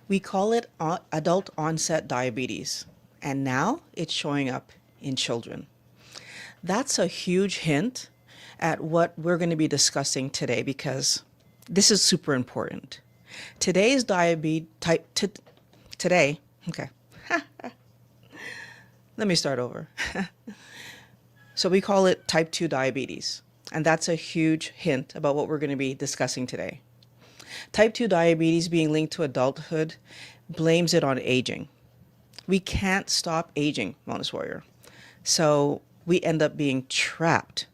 We call it adult onset diabetes, and now it's showing up in children. That's a huge hint at what we're going to be discussing today because this is super important. Today's diabetes type today, okay. Let me start over. So we call it type 2 diabetes, and that's a huge hint about what we're going to be discussing today. Type 2 diabetes being linked to adulthood blames it on aging. We can't stop aging, Wellness Warrior. So we end up being trapped.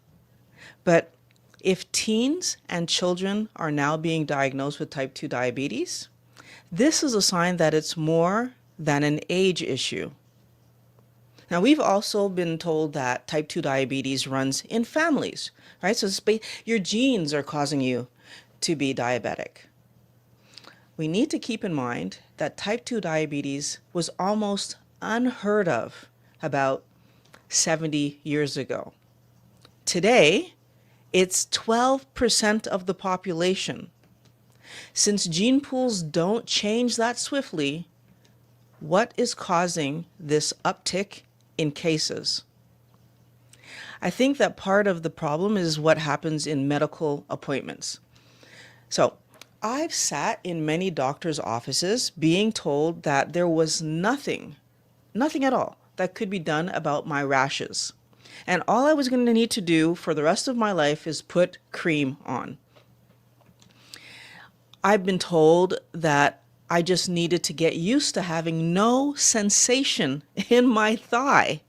But if teens and children are now being diagnosed with type 2 diabetes, this is a sign that it's more than an age issue. Now, we've also been told that type 2 diabetes runs in families, right? So your genes are causing you to be diabetic. We need to keep in mind that type 2 diabetes was almost unheard of about 70 years ago. Today, it's 12% of the population. Since gene pools don't change that swiftly, what is causing this uptick in cases? I think that part of the problem is what happens in medical appointments. So I've sat in many doctors' offices being told that there was nothing at all that could be done about my rashes. And all I was going to need to do for the rest of my life is put cream on. I've been told that I just needed to get used to having no sensation in my thigh.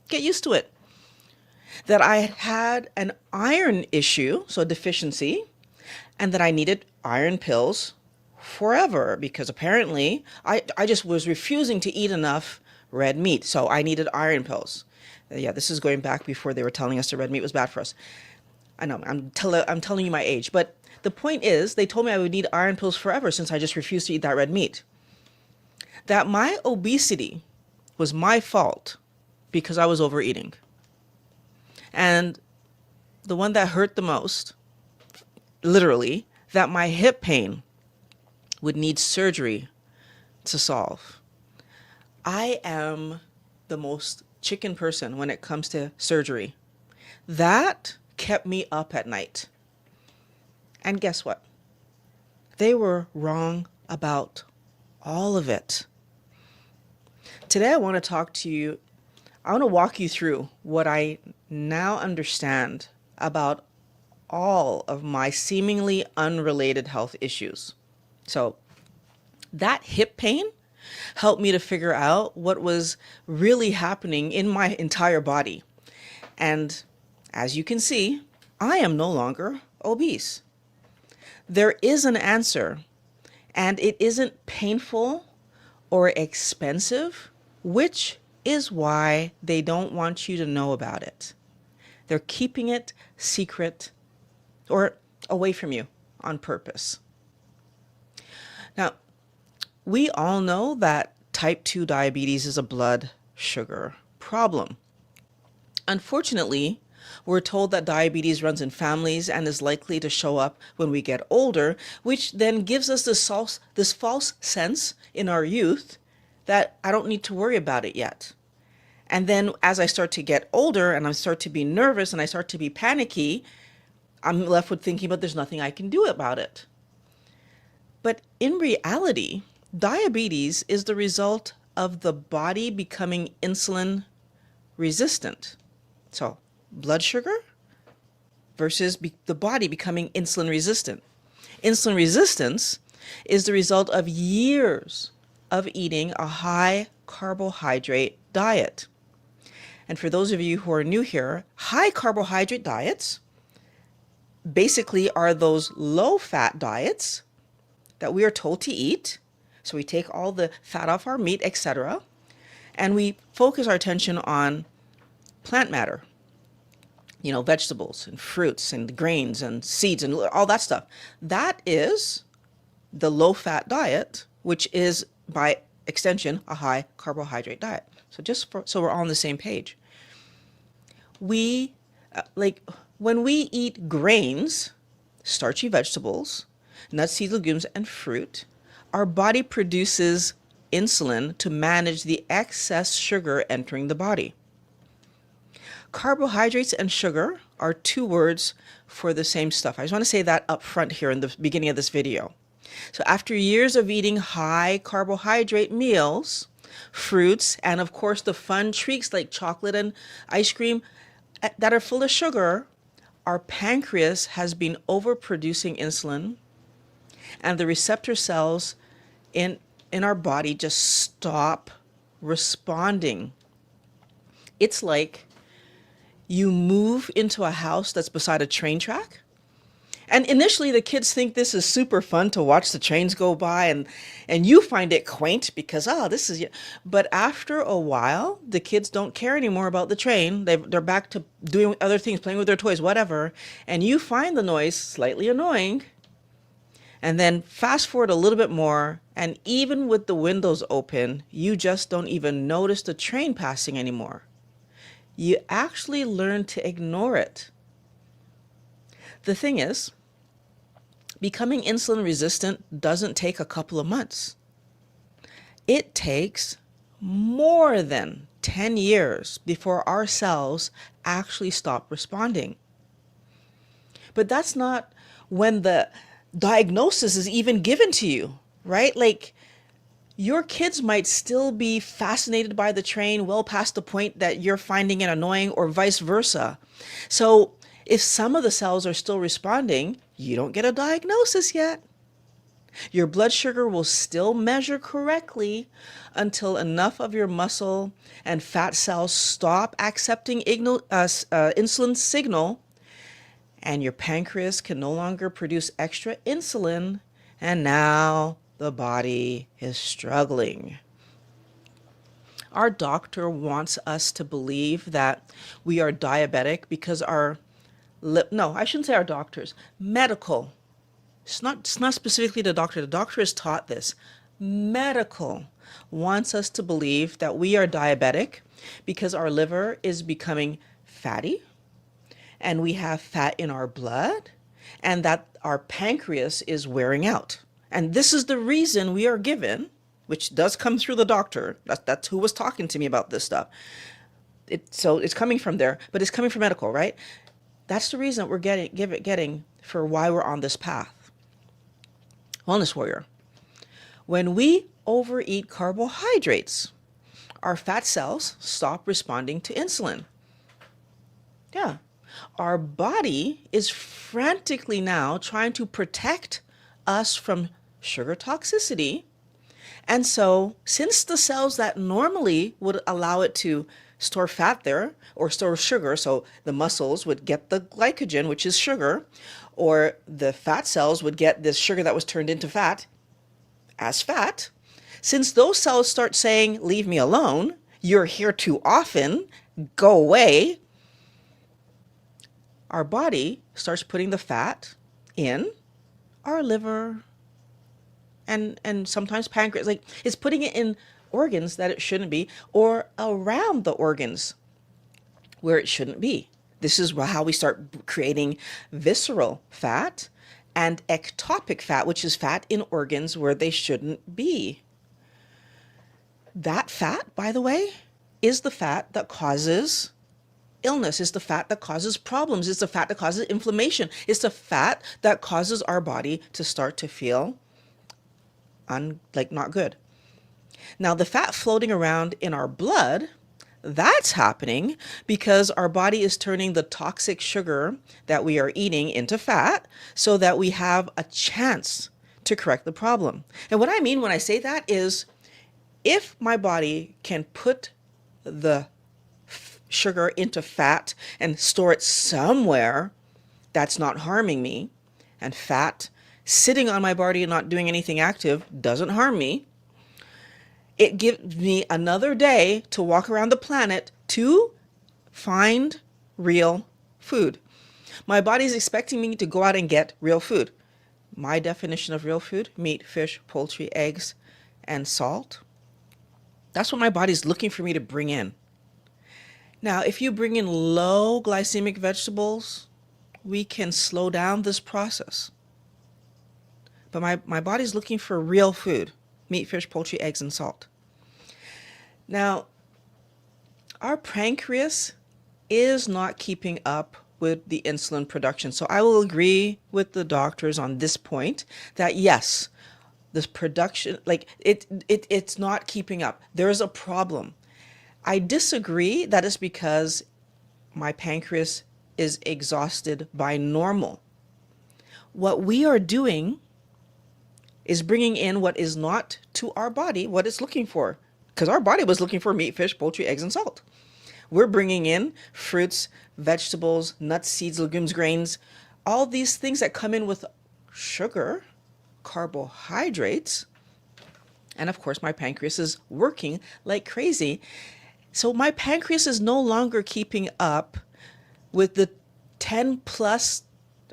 Get used to it. That I had an iron issue, so a deficiency, and that I needed iron pills forever because apparently I just was refusing to eat enough red meat, so I needed iron pills. Yeah, this is going back before they were telling us the red meat was bad for us. I know, I'm telling you my age, but the point is they told me I would need iron pills forever since I just refused to eat that red meat. That my obesity was my fault because I was overeating. And the one that hurt the most, literally, that my hip pain would need surgery to solve. I am the most chicken person when it comes to surgery. That kept me up at night. And guess what? They were wrong about all of it. Today I want to talk to you, I want to walk you through what I now understand about all of my seemingly unrelated health issues. So that hip pain helped me to figure out what was really happening in my entire body. And as you can see, I am no longer obese. There is an answer, and it isn't painful or expensive, which is why they don't want you to know about it. They're keeping it secret or away from you on purpose. Now, we all know that type 2 diabetes is a blood sugar problem. Unfortunately, we're told that diabetes runs in families and is likely to show up when we get older, which then gives us this false sense in our youth that I don't need to worry about it yet. And then as I start to get older and I start to be nervous and I start to be panicky, I'm left with thinking, but there's nothing I can do about it. But in reality, diabetes is the result of the body becoming insulin resistant. So blood sugar versus the body becoming insulin resistant. Insulin resistance is the result of years of eating a high carbohydrate diet. And for those of you who are new here, high carbohydrate diets basically are those low fat diets that we are told to eat. So we take all the fat off our meat, etc. And we focus our attention on plant matter, vegetables and fruits and grains and seeds and all that stuff. That is the low fat diet, which is by extension a high carbohydrate diet. So we're all on the same page. When we eat grains, starchy vegetables, nuts, seeds, legumes, and fruit, Our body produces insulin to manage the excess sugar entering the body. Carbohydrates and sugar are two words for the same stuff. I just want to say that up front here in the beginning of this video. So after years of eating high carbohydrate meals, fruits, and of course the fun treats like chocolate and ice cream that are full of sugar, our pancreas has been overproducing insulin, and the receptor cells in our body just stop responding. It's like you move into a house that's beside a train track. And initially the kids think this is super fun to watch the trains go by, and you find it quaint because, oh, this is, but after a while, the kids don't care anymore about the train. They're back to doing other things, playing with their toys, whatever. And you find the noise slightly annoying. And then fast forward a little bit more, and even with the windows open, you just don't even notice the train passing anymore. You actually learn to ignore it. The thing is, becoming insulin resistant doesn't take a couple of months. It takes more than 10 years before our cells actually stop responding. But that's not when the diagnosis is even given to you, right? Like, your kids might still be fascinated by the train well past the point that you're finding it annoying, or vice versa. So if some of the cells are still responding, you don't get a diagnosis yet. Your blood sugar will still measure correctly until enough of your muscle and fat cells stop accepting insulin signal, and your pancreas can no longer produce extra insulin, and now the body is struggling. Our doctor wants us to believe that we are diabetic because no, I shouldn't say our doctors, medical. It's not specifically the doctor. The doctor is taught this. Medical wants us to believe that we are diabetic because our liver is becoming fatty, and we have fat in our blood, and that our pancreas is wearing out. And this is the reason we are given, which does come through the doctor. That's who was talking to me about this stuff. So it's coming from there, but it's coming from medical, right? That's the reason that we're getting for why we're on this path. Wellness warrior. When we overeat carbohydrates, our fat cells stop responding to insulin. Yeah. Our body is frantically now trying to protect us from sugar toxicity. And so since the cells that normally would allow it to store fat there or store sugar, so the muscles would get the glycogen, which is sugar, or the fat cells would get this sugar that was turned into fat as fat. Since those cells start saying, leave me alone, you're here too often, go away, our body starts putting the fat in our liver and sometimes pancreas. Like, it's putting it in organs that it shouldn't be, or around the organs where it shouldn't be. This is how we start creating visceral fat and ectopic fat, which is fat in organs where they shouldn't be. That fat, by the way, is the fat that causes illness, is the fat that causes problems, is the fat that causes inflammation, it's the fat that causes our body to start to feel not good. Now, the fat floating around in our blood, that's happening because our body is turning the toxic sugar that we are eating into fat so that we have a chance to correct the problem. And what I mean when I say that is, if my body can put the sugar into fat and store it somewhere that's not harming me, and fat sitting on my body and not doing anything active doesn't harm me, it gives me another day to walk around the planet to find real food. My body's expecting me to go out and get real food. My definition of real food: meat, fish, poultry, eggs, and salt. That's what my body's looking for me to bring in. Now, if you bring in low glycemic vegetables, we can slow down this process. but my body's looking for real food: meat, fish, poultry, eggs, and salt. Now, our pancreas is not keeping up with the insulin production. So I will agree with the doctors on this point that yes, this production, like it's not keeping up. There is a problem. I disagree that it's because my pancreas is exhausted by normal. What we are doing is bringing in what is not to our body, what it's looking for. Because our body was looking for meat, fish, poultry, eggs, and salt. We're bringing in fruits, vegetables, nuts, seeds, legumes, grains, all these things that come in with sugar, carbohydrates. And of course, my pancreas is working like crazy. So my pancreas is no longer keeping up with the 10 plus.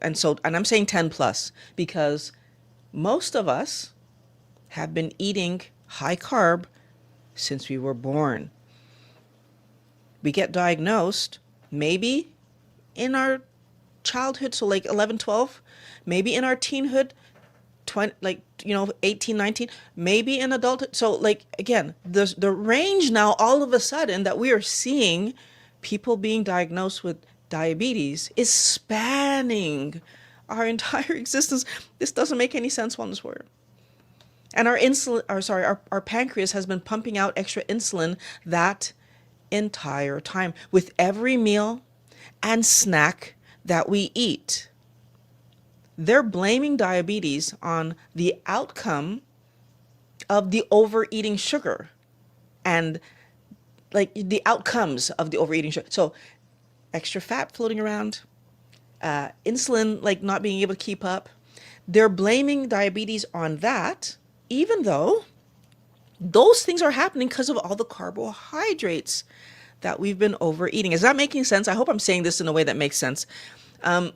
And I'm saying 10 plus because most of us have been eating high carb since we were born. We get diagnosed maybe in our childhood, so like 11, 12, maybe in our teenhood, 20, 18, 19, maybe in adulthood. So like, again, the range now all of a sudden that we are seeing people being diagnosed with diabetes is spanning our entire existence. This doesn't make any sense, Wellness Warrior. And our pancreas has been pumping out extra insulin that entire time with every meal and snack that we eat. They're blaming diabetes on the outcome of the overeating sugar and like the outcomes of the overeating sugar. So extra fat floating around, insulin like not being able to keep up. They're blaming diabetes on that, even though those things are happening because of all the carbohydrates that we've been overeating. Is that making sense? I hope I'm saying this in a way that makes sense. And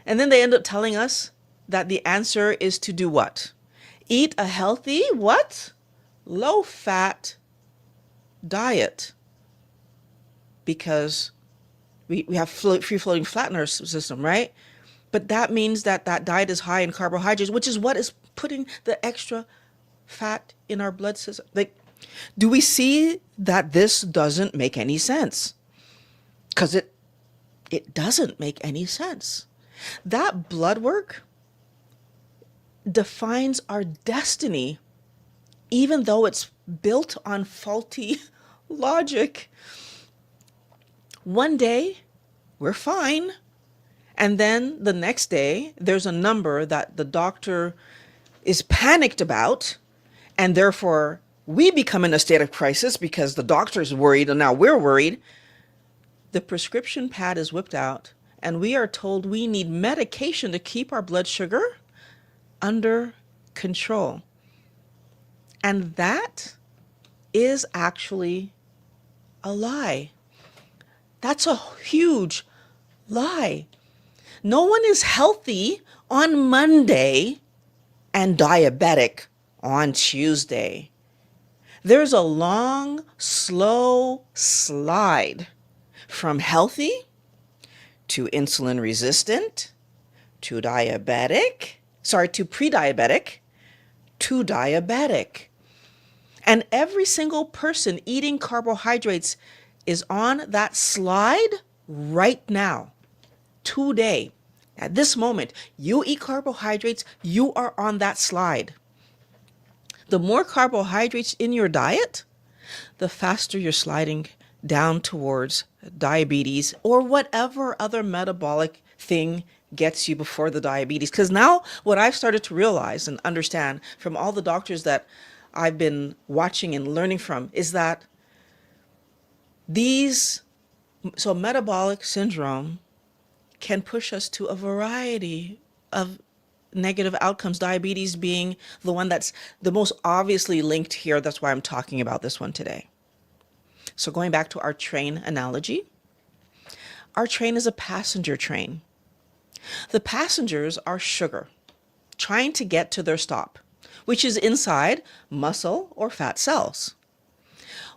then they end up telling us that the answer is to do what? Eat a healthy, what? Low-fat diet. Because we have free-floating fat in our system, right? But that means that diet is high in carbohydrates, which is what is putting the extra fat in our blood system. Like, do we see that this doesn't make any sense? Because it doesn't make any sense. That blood work defines our destiny, even though it's built on faulty logic. One day, we're fine. And then the next day, there's a number that the doctor is panicked about, and therefore we become in a state of crisis because the doctor's worried and now we're worried. The prescription pad is whipped out and we are told we need medication to keep our blood sugar under control. And that is actually a lie. That's a huge lie. No one is healthy on Monday and diabetic on Tuesday. There's a long, slow slide from healthy to insulin resistant to to pre-diabetic to diabetic. And every single person eating carbohydrates is on that slide right now, today. At this moment, you eat carbohydrates, you are on that slide. The more carbohydrates in your diet, the faster you're sliding down towards diabetes or whatever other metabolic thing gets you before the diabetes. Because now what I've started to realize and understand from all the doctors that I've been watching and learning from is that metabolic syndrome can push us to a variety of negative outcomes, diabetes being the one that's the most obviously linked here. That's why I'm talking about this one today. So going back to our train analogy, our train is a passenger train. The passengers are sugar trying to get to their stop, which is inside muscle or fat cells.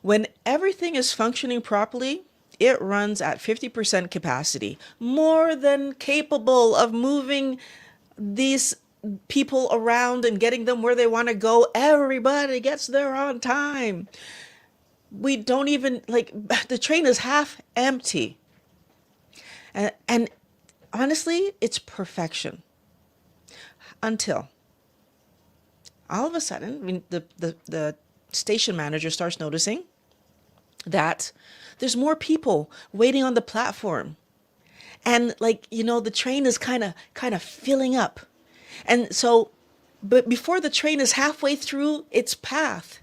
When everything is functioning properly, it runs at 50% capacity, more than capable of moving these people around and getting them where they want to go. Everybody gets there on time. We don't even like the train is half empty. And honestly, it's perfection until all of a sudden, I mean, the station manager starts noticing that there's more people waiting on the platform. And like, the train is kind of filling up. And so, but before the train is halfway through its path,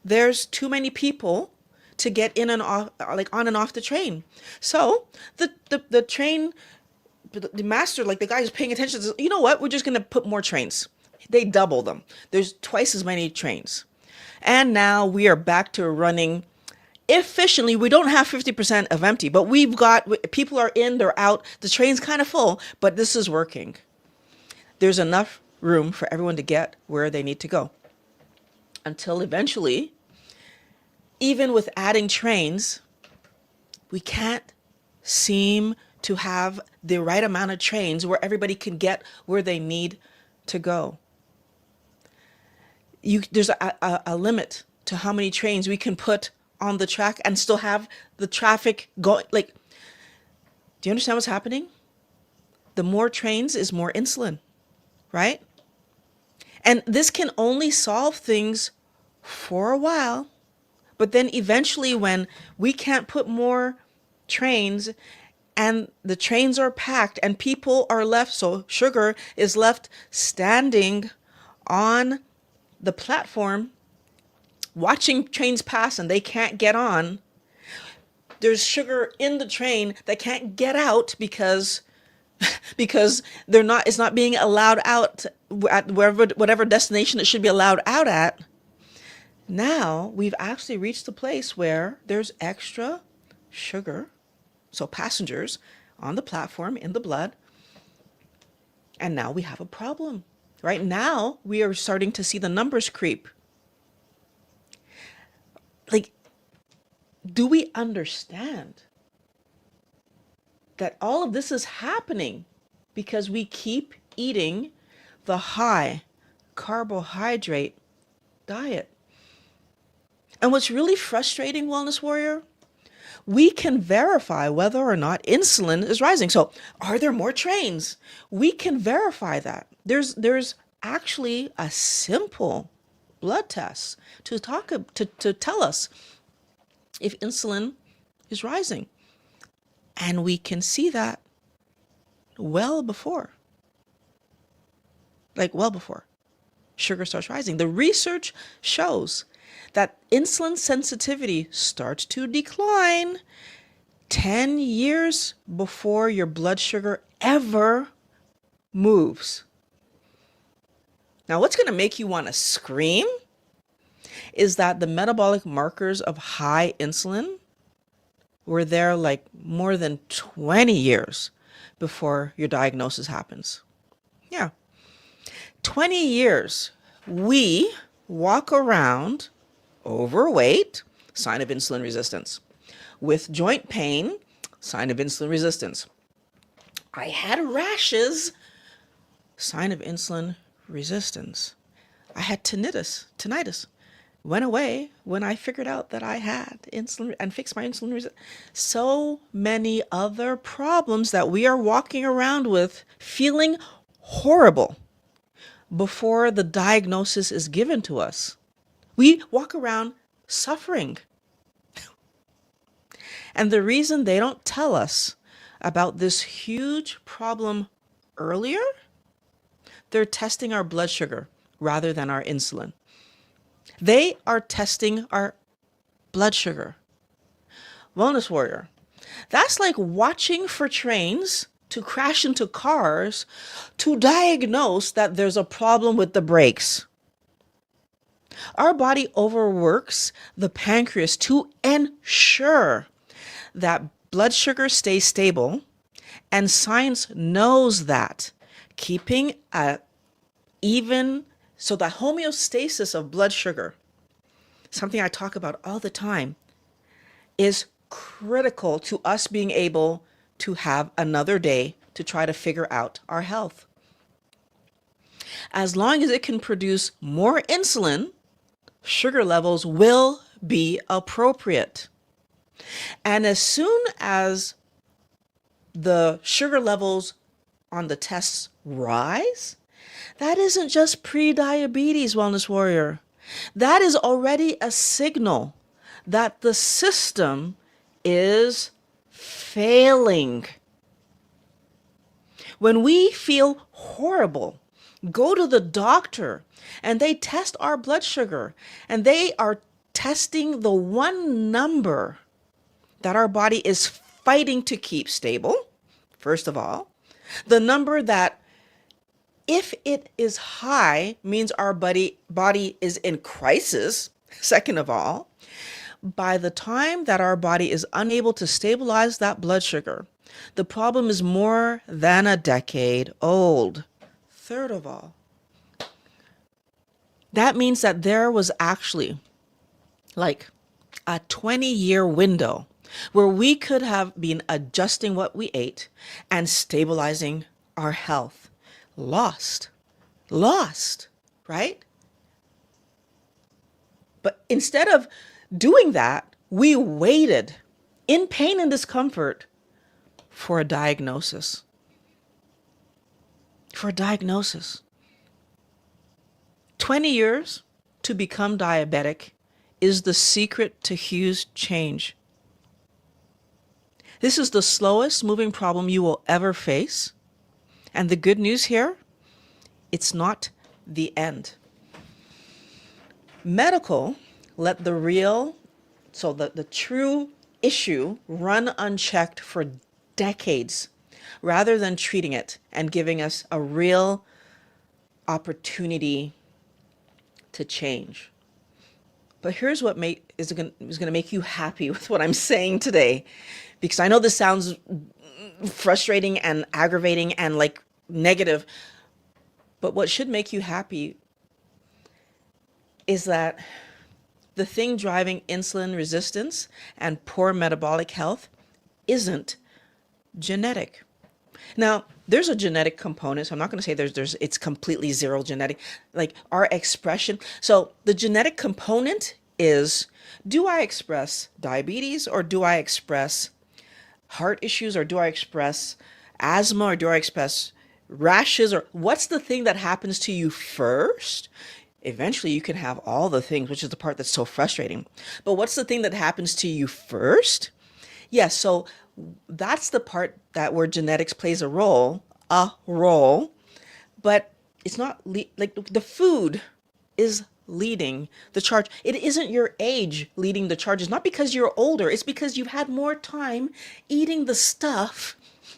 there's too many people to get in and off, like on and off the train. So the train, the master, like the guy who's paying attention, says, you know what? We're just going to put more trains. They double them. There's twice as many trains. And now we are back to running efficiently. We don't have 50% of empty, but we've got people are in, they're out. The train's kind of full, but this is working. There's enough room for everyone to get where they need to go. Until eventually, even with adding trains, we can't seem to have the right amount of trains where everybody can get where they need to go. There's a limit to how many trains we can put on the track and still have the traffic going. Like, do you understand what's happening? The more trains is more insulin, right? And this can only solve things for a while, but then eventually when we can't put more trains and the trains are packed and people are left, so sugar is left standing on the platform watching trains pass and they can't get on. There's sugar in the train that can't get out because it's not being allowed out at whatever destination it should be allowed out at. Now we've actually reached the place where there's extra sugar, so passengers on the platform in the blood, and now we have a problem. Right now we are starting to see the numbers creep. Like, do we understand that all of this is happening because we keep eating the high carbohydrate diet? And what's really frustrating, Wellness Warrior, we can verify whether or not insulin is rising. So are there more trains? We can verify that. There's actually a simple blood test to tell us if insulin is rising. And we can see that well before sugar starts rising. The research shows that insulin sensitivity starts to decline 10 years before your blood sugar ever moves. Now, what's going to make you want to scream is that the metabolic markers of high insulin were there like more than 20 years before your diagnosis happens. Yeah. 20 years. We walk around overweight, sign of insulin resistance. With joint pain, sign of insulin resistance. I had rashes, sign of insulin resistance. I had tinnitus. Went away when I figured out that I had insulin and fixed my insulin resistance. So many other problems that we are walking around with feeling horrible before the diagnosis is given to us. We walk around suffering. And the reason they don't tell us about this huge problem earlier, they're testing our blood sugar rather than our insulin. They are testing our blood sugar. Wellness Warrior, that's like watching for trains to crash into cars to diagnose that there's a problem with the brakes. Our body overworks the pancreas to ensure that blood sugar stays stable, and science knows that keeping a even, so the homeostasis of blood sugar, something I talk about all the time, is critical to us being able to have another day to try to figure out our health. As long as it can produce more insulin, sugar levels will be appropriate. And as soon as the sugar levels on the tests rise, that isn't just pre-diabetes, wellness warrior. That is already a signal that the system is failing. When we feel horrible, go to the doctor and they test our blood sugar, and they are testing the one number that our body is fighting to keep stable, first of all. The number that, if it is high, means our body is in crisis, second of all. By the time that our body is unable to stabilize that blood sugar, the problem is more than a decade old. Third of all, that means that there was actually like a 20-year window where we could have been adjusting what we ate and stabilizing our health. Lost, right? But instead of doing that, we waited in pain and discomfort for a diagnosis. For a diagnosis. 20 years to become diabetic is the secret to huge change. This is the slowest moving problem you will ever face. And the good news here, it's not the end. Medical let the true issue run unchecked for decades, rather than treating it and giving us a real opportunity to change. But here's what is going to make you happy with what I'm saying today, because I know this sounds frustrating and aggravating and like negative, but what should make you happy is that the thing driving insulin resistance and poor metabolic health isn't genetic. Now, there's a genetic component, so I'm not going to say it's completely zero genetic, like our expression. So the genetic component is, do I express diabetes, or do I express heart issues, or do I express asthma, or do I express rashes, or what's the thing that happens to you first? Eventually you can have all the things, which is the part that's so frustrating. But what's the thing that happens to you first? Yes, so that's the part that where genetics plays a role, but it's not like the food is leading the charge. It isn't your age leading the charge. It's not because you're older. It's because you've had more time eating the stuff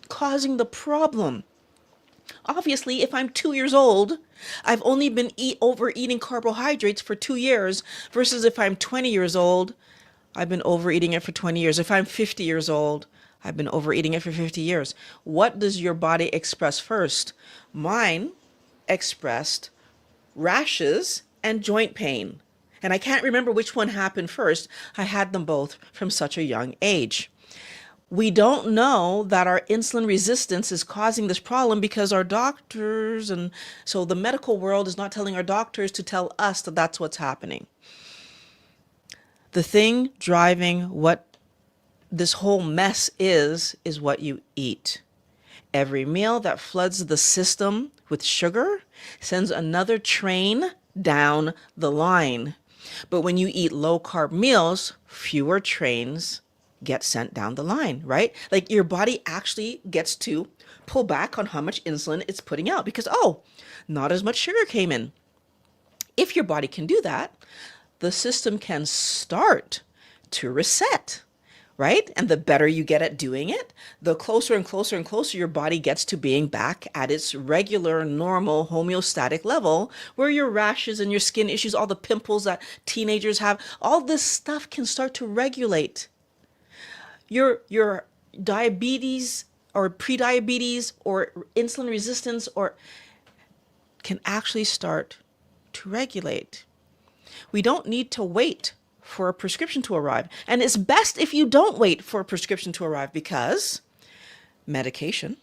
causing the problem. Obviously, if I'm 2 years old, I've only been overeating carbohydrates for 2 years, versus if I'm 20 years old, I've been overeating it for 20 years. If I'm 50 years old, I've been overeating it for 50 years. What does your body express first? Mine expressed rashes and joint pain. And I can't remember which one happened first. I had them both from such a young age. We don't know that our insulin resistance is causing this problem because our doctors, and so the medical world is not telling our doctors to tell us that that's what's happening. The thing driving what this whole mess is what you eat. Every meal that floods the system with sugar sends another train down the line. But when you eat low carb meals, fewer trains get sent down the line, right? Like your body actually gets to pull back on how much insulin it's putting out because, not as much sugar came in. If your body can do that, the system can start to reset, right? And the better you get at doing it, the closer and closer and closer your body gets to being back at its regular, normal, homeostatic level, where your rashes and your skin issues, all the pimples that teenagers have, all this stuff can start to regulate. Your diabetes or prediabetes or insulin resistance or can actually start to regulate. We don't need to wait for a prescription to arrive. And it's best if you don't wait for a prescription to arrive, because medication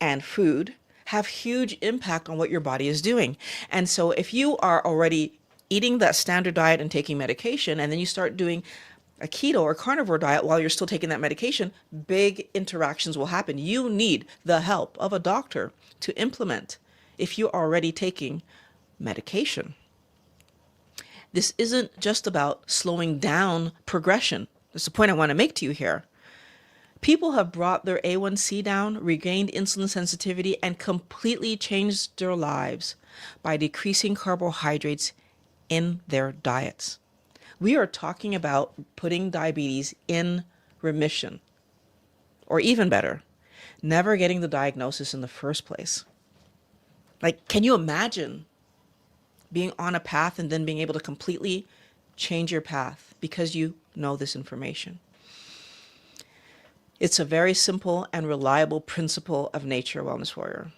and food have huge impact on what your body is doing. And so if you are already eating that standard diet and taking medication, and then you start doing a keto or carnivore diet while you're still taking that medication, big interactions will happen. You need the help of a doctor to implement if you're already taking medication. This isn't just about slowing down progression. That's the point I want to make to you here. People have brought their A1C down, regained insulin sensitivity, and completely changed their lives by decreasing carbohydrates in their diets. We are talking about putting diabetes in remission, or even better, never getting the diagnosis in the first place. Like, can you imagine being on a path and then being able to completely change your path because you know this information? It's a very simple and reliable principle of nature, Wellness Warrior.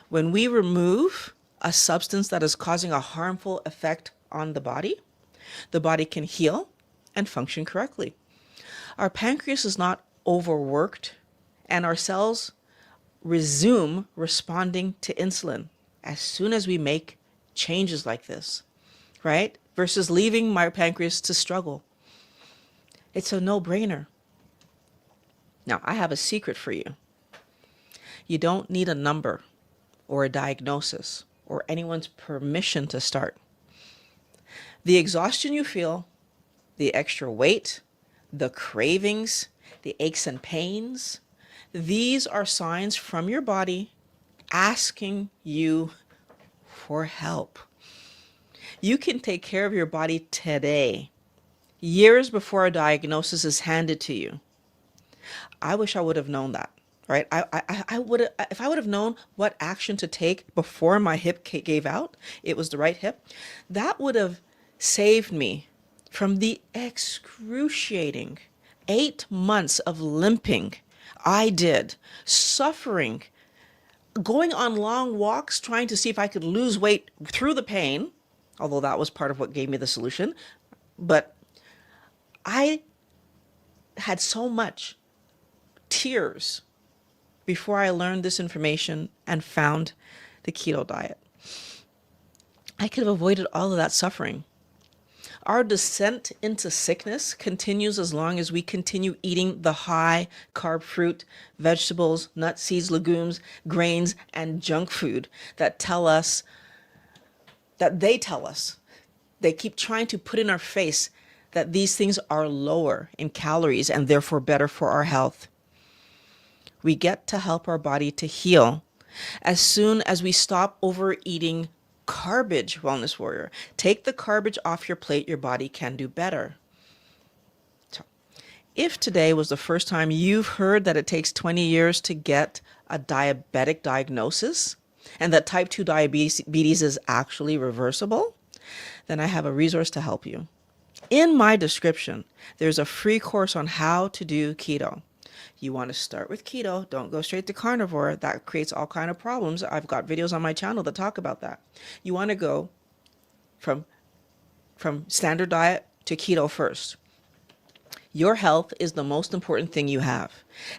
When we remove a substance that is causing a harmful effect on the body can heal and function correctly. Our pancreas is not overworked, and our cells resume responding to insulin as soon as we make changes like this, right? Versus leaving my pancreas to struggle. It's a no-brainer. Now, I have a secret for you. You don't need a number or a diagnosis or anyone's permission to start. The exhaustion you feel, the extra weight, the cravings, the aches and pains, these are signs from your body asking you for help. You can take care of your body today, years before a diagnosis is handed to you. I wish I would have known that, right? I would, if I would have known what action to take before my hip gave out, it was the right hip, that would have saved me from the excruciating 8 months of limping I did, suffering, going on long walks, trying to see if I could lose weight through the pain, although that was part of what gave me the solution. But I had so much tears before I learned this information and found the keto diet. I could have avoided all of that suffering. Our descent into sickness continues as long as we continue eating the high carb fruit, vegetables, nuts, seeds, legumes, grains, and junk food that they tell us. They keep trying to put in our face that these things are lower in calories and therefore better for our health. We get to help our body to heal as soon as we stop overeating garbage, Wellness Warrior. Take the garbage off your plate, your body can do better. So, if today was the first time you've heard that it takes 20 years to get a diabetic diagnosis and that type 2 diabetes is actually reversible, then I have a resource to help you. In my description, there's a free course on how to do keto. You want to start with keto, don't go straight to carnivore. That creates all kind of problems. I've got videos on my channel that talk about that. You want to go from standard diet to keto first. Your health is the most important thing you have,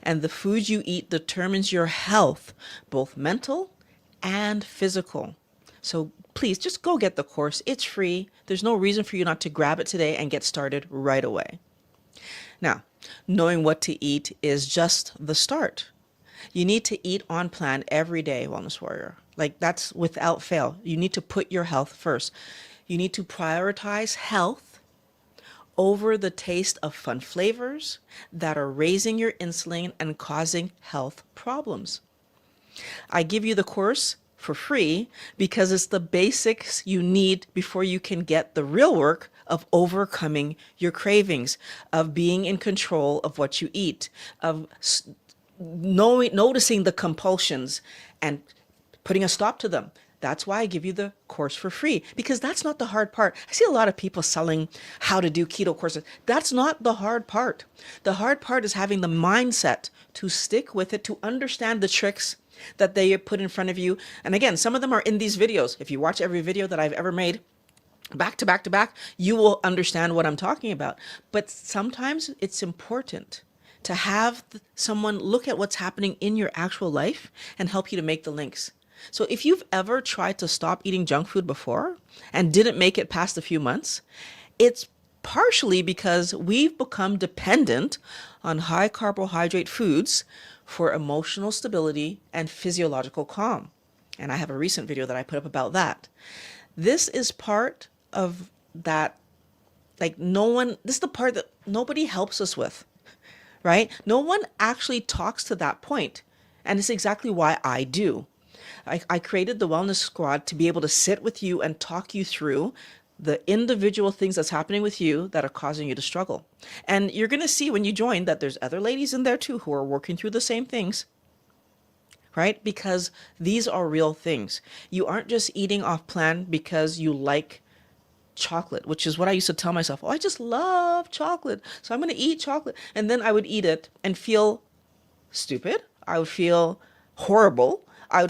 and the food you eat determines your health, both mental and physical. So please just go get the course. It's free. There's no reason for you not to grab it today and get started right away. Now, knowing what to eat is just the start. You need to eat on plan every day, Wellness Warrior. Like, that's without fail. You need to put your health first. You need to prioritize health over the taste of fun flavors that are raising your insulin and causing health problems. I give you the course for free because it's the basics you need before you can get the real work of overcoming your cravings, of being in control of what you eat, of noticing the compulsions and putting a stop to them. That's why I give you the course for free, because that's not the hard part. I see a lot of people selling how to do keto courses. That's not the hard part. The hard part is having the mindset to stick with it, to understand the tricks that they put in front of you. And again, some of them are in these videos. If you watch every video that I've ever made, back to back to back, you will understand what I'm talking about. But sometimes it's important to have someone look at what's happening in your actual life and help you to make the links. So if you've ever tried to stop eating junk food before and didn't make it past a few months, it's partially because we've become dependent on high carbohydrate foods for emotional stability and physiological calm. And I have a recent video that I put up about that. This is part of that, this is the part that nobody helps us with, right? No one actually talks to that point. And it's exactly why I do. I created the Wellness Squad to be able to sit with you and talk you through the individual things that's happening with you that are causing you to struggle. And you're going to see when you join that there's other ladies in there too who are working through the same things, right? Because these are real things. You aren't just eating off plan because you like chocolate, which is what I used to tell myself. Oh, I just love chocolate, so I'm going to eat chocolate. And then I would eat it and feel stupid. I would feel horrible. I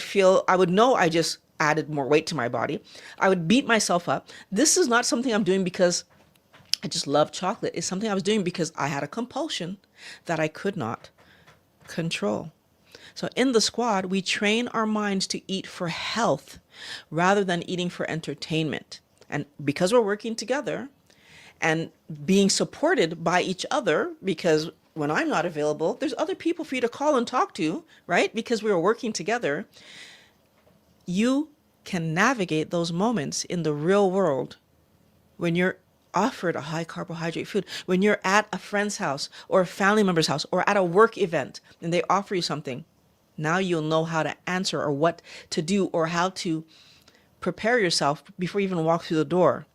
would know I just added more weight to my body. I would beat myself up. This is not something I'm doing because I just love chocolate. It's something I was doing because I had a compulsion that I could not control. So in the squad, we train our minds to eat for health rather than eating for entertainment. And because we're working together and being supported by each other, because when I'm not available, there's other people for you to call and talk to, right? Because we are working together. You can navigate those moments in the real world when you're offered a high carbohydrate food, when you're at a friend's house or a family member's house or at a work event and they offer you something. Now you'll know how to answer or what to do or how to prepare yourself before you even walk through the door.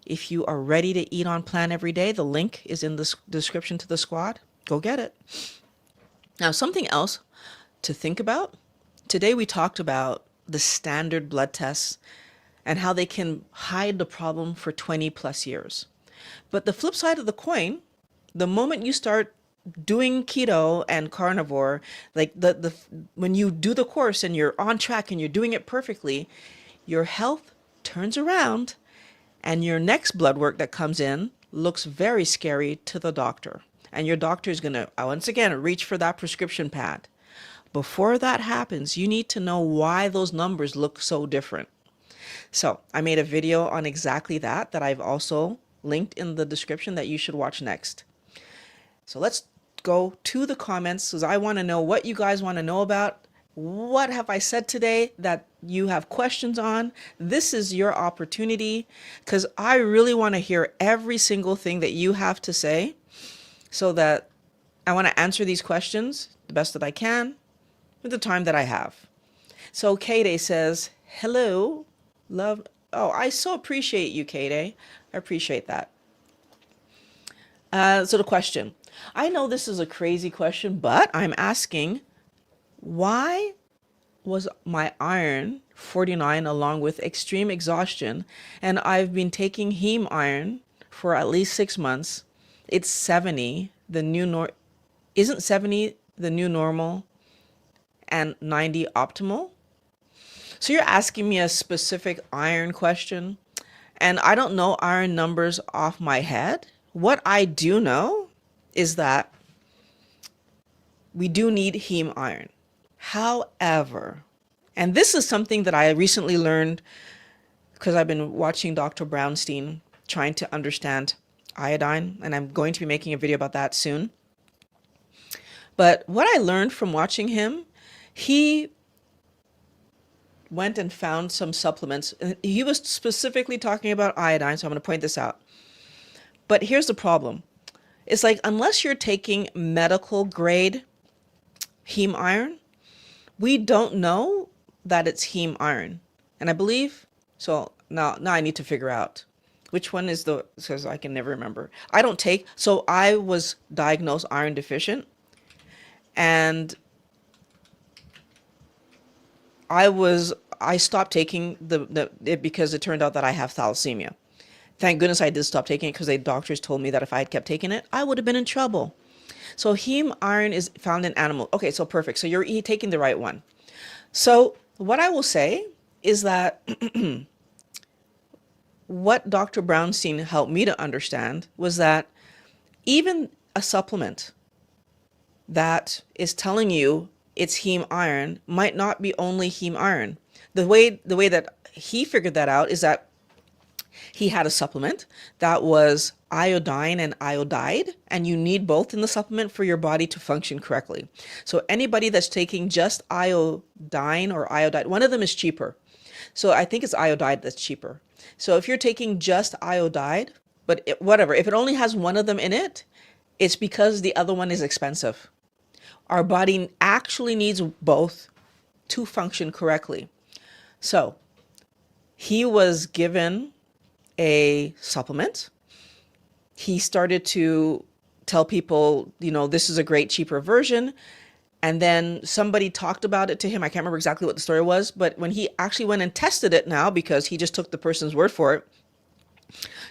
If you are ready to eat on plan every day, the link is in the description to the squad. Go get it. Now, something else to think about. Today we talked about the standard blood tests and how they can hide the problem for 20 plus years. But the flip side of the coin, the moment you start doing keto and carnivore, like when you do the course and you're on track and you're doing it perfectly, your health turns around and your next blood work that comes in looks very scary to the doctor. And your doctor is going to, once again, reach for that prescription pad. Before that happens, you need to know why those numbers look so different. So I made a video on exactly that I've also linked in the description that you should watch next. So let's go to the comments because I want to know what you guys want to know about. What have I said today that you have questions on? This is your opportunity because I really want to hear every single thing that you have to say so that I want to answer these questions the best that I can with the time that I have. So Kade says, hello, love. Oh, I so appreciate you, Kade. I appreciate that. So the question, I know this is a crazy question, but I'm asking, why was my iron 49 along with extreme exhaustion, and I've been taking heme iron for at least 6 months? It's 70, the new isn't 70 the new normal and 90 optimal? So you're asking me a specific iron question, and I don't know iron numbers off my head. What I do know is that we do need heme iron. However, and this is something that I recently learned because I've been watching Dr. Brownstein trying to understand iodine, and I'm going to be making a video about that soon. But what I learned from watching him, he went and found some supplements. He was specifically talking about iodine, so I'm going to point this out. But here's the problem. It's like, unless you're taking medical grade heme iron, we don't know that it's heme iron. And I believe, so now I need to figure out which one is because I can never remember. I don't take, so I was diagnosed iron deficient, and I stopped taking it because it turned out that I have thalassemia. Thank goodness I did stop taking it because the doctors told me that if I had kept taking it, I would have been in trouble. So heme iron is found in animal. Okay, so perfect. So you're taking the right one. So what I will say is that what Dr. Brownstein helped me to understand was that even a supplement that is telling you it's heme iron might not be only heme iron. The way that he figured that out is that he had a supplement that was iodine and iodide, and you need both in the supplement for your body to function correctly. So anybody that's taking just iodine or iodide, one of them is cheaper. So I think it's iodide that's cheaper. So if you're taking just iodide, but whatever, if it only has one of them in it, it's because the other one is expensive. Our body actually needs both to function correctly. So he was given a supplement. He started to tell people, this is a great cheaper version. And then somebody talked about it to him. I can't remember exactly what the story was, but when he actually went and tested it now, because he just took the person's word for it,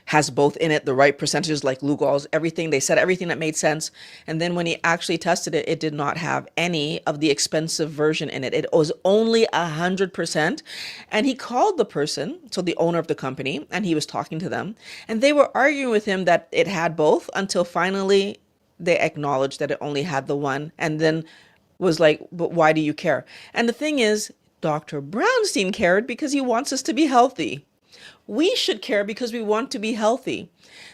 has both in it, the right percentages like Lugol's, everything. They said everything that made sense. And then when he actually tested it, it did not have any of the expensive version in it. It was only 100%. And he called the person, so the owner of the company, and he was talking to them. And they were arguing with him that it had both until finally they acknowledged that it only had the one. And then was like, but why do you care? And the thing is, Dr. Brownstein cared because he wants us to be healthy. We should care because we want to be healthy.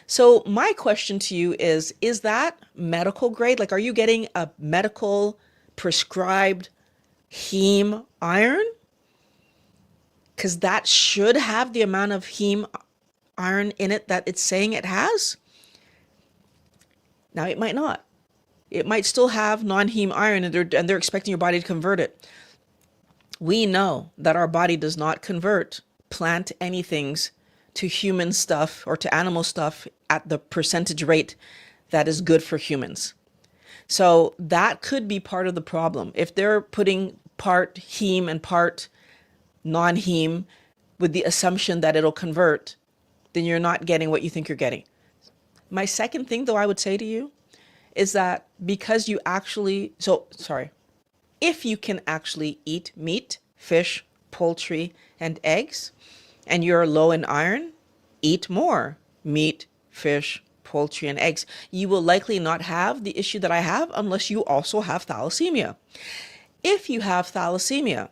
So my question to you is that medical grade? Like, are you getting a medical prescribed heme iron? Because that should have the amount of heme iron in it that it's saying it has. Now, it might not. It might still have non-heme iron, and they're expecting your body to convert it. We know that our body does not convert plant anythings to human stuff or to animal stuff at the percentage rate that is good for humans. So that could be part of the problem. If they're putting part heme and part non-heme with the assumption that it'll convert, then you're not getting what you think you're getting. My second thing, though, I would say to you is that because you actually, if you can actually eat meat, fish, poultry, and eggs, and you're low in iron, eat more meat, fish, poultry, and eggs. You will likely not have the issue that I have unless you also have thalassemia. If you have thalassemia,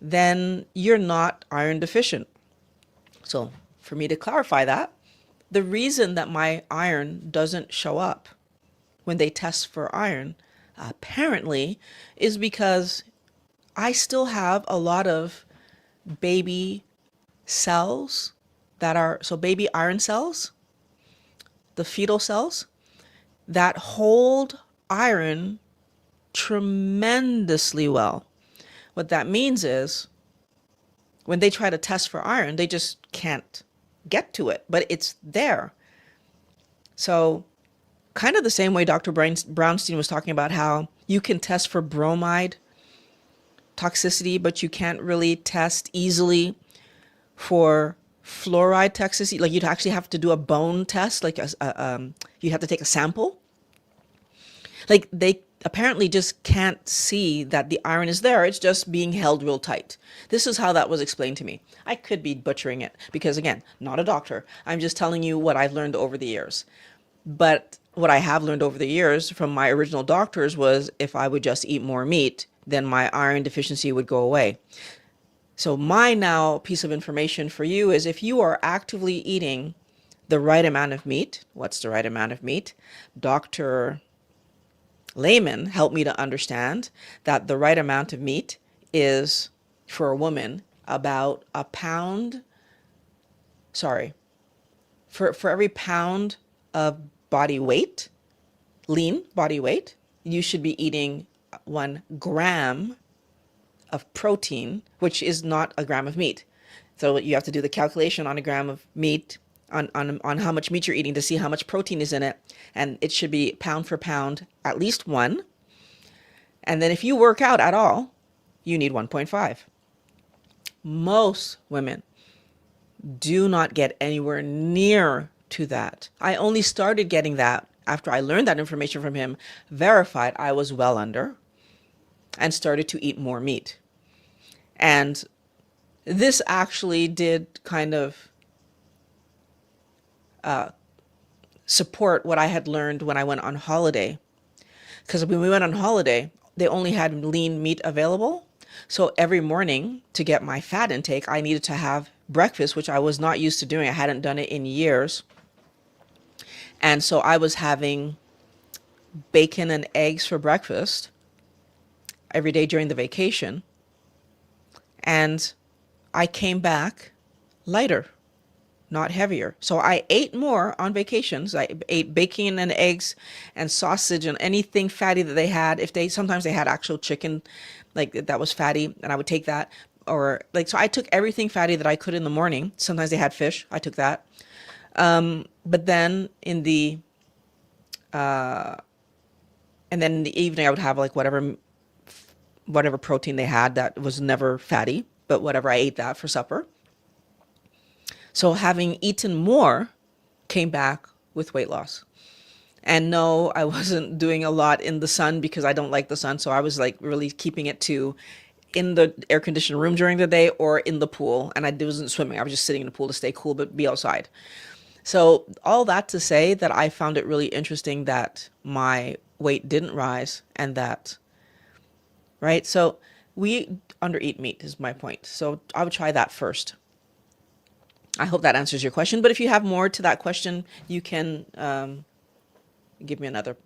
then you're not iron deficient. So for me to clarify that, the reason that my iron doesn't show up when they test for iron, apparently, is because I still have a lot of baby cells baby iron cells, the fetal cells that hold iron tremendously well. What that means is when they try to test for iron, they just can't get to it, but it's there. So kind of the same way Dr. Brownstein was talking about how you can test for bromide toxicity, but you can't really test easily for fluoride toxicity. Like, you'd actually have to do a bone test, like you'd have to take a sample. Like, they apparently just can't see that the iron is there. It's just being held real tight. This is how that was explained to me. I could be butchering it because, again, not a doctor. I'm just telling you what I've learned over the years. But what I have learned over the years from my original doctors was if I would just eat more meat, then my iron deficiency would go away. So my now piece of information for you is if you are actively eating the right amount of meat, what's the right amount of meat? Dr. Lehman helped me to understand that the right amount of meat is, for a woman, about a pound, for every pound of body weight, lean body weight, you should be eating 1 gram of protein, which is not a gram of meat. So you have to do the calculation on a gram of meat, on how much meat you're eating to see how much protein is in it. And it should be pound for pound, at least 1. And then if you work out at all, you need 1.5. Most women do not get anywhere near to that. I only started getting that after I learned that information from him, verified I was well under, and started to eat more meat. And this actually did kind of support what I had learned when I went on holiday. Because when we went on holiday, they only had lean meat available. So every morning to get my fat intake, I needed to have breakfast, which I was not used to doing. I hadn't done it in years. And so I was having bacon and eggs for breakfast every day during the vacation. And I came back lighter, not heavier. So I ate more on vacations. I ate bacon and eggs and sausage and anything fatty that they had. Sometimes they had actual chicken, like that was fatty, and I would take that. Or like, so I took everything fatty that I could in the morning. Sometimes they had fish. I took that. But then and then in the evening I would have like whatever protein they had that was never fatty, but whatever, I ate that for supper. So having eaten more came back with weight loss. And no, I wasn't doing a lot in the sun because I don't like the sun. So I was like really keeping it to in the air conditioned room during the day or in the pool. And I wasn't swimming. I was just sitting in the pool to stay cool, but be outside. So all that to say that I found it really interesting that my weight didn't rise and that, right? So we undereat meat is my point. So I would try that first. I hope that answers your question. But if you have more to that question, you can give me another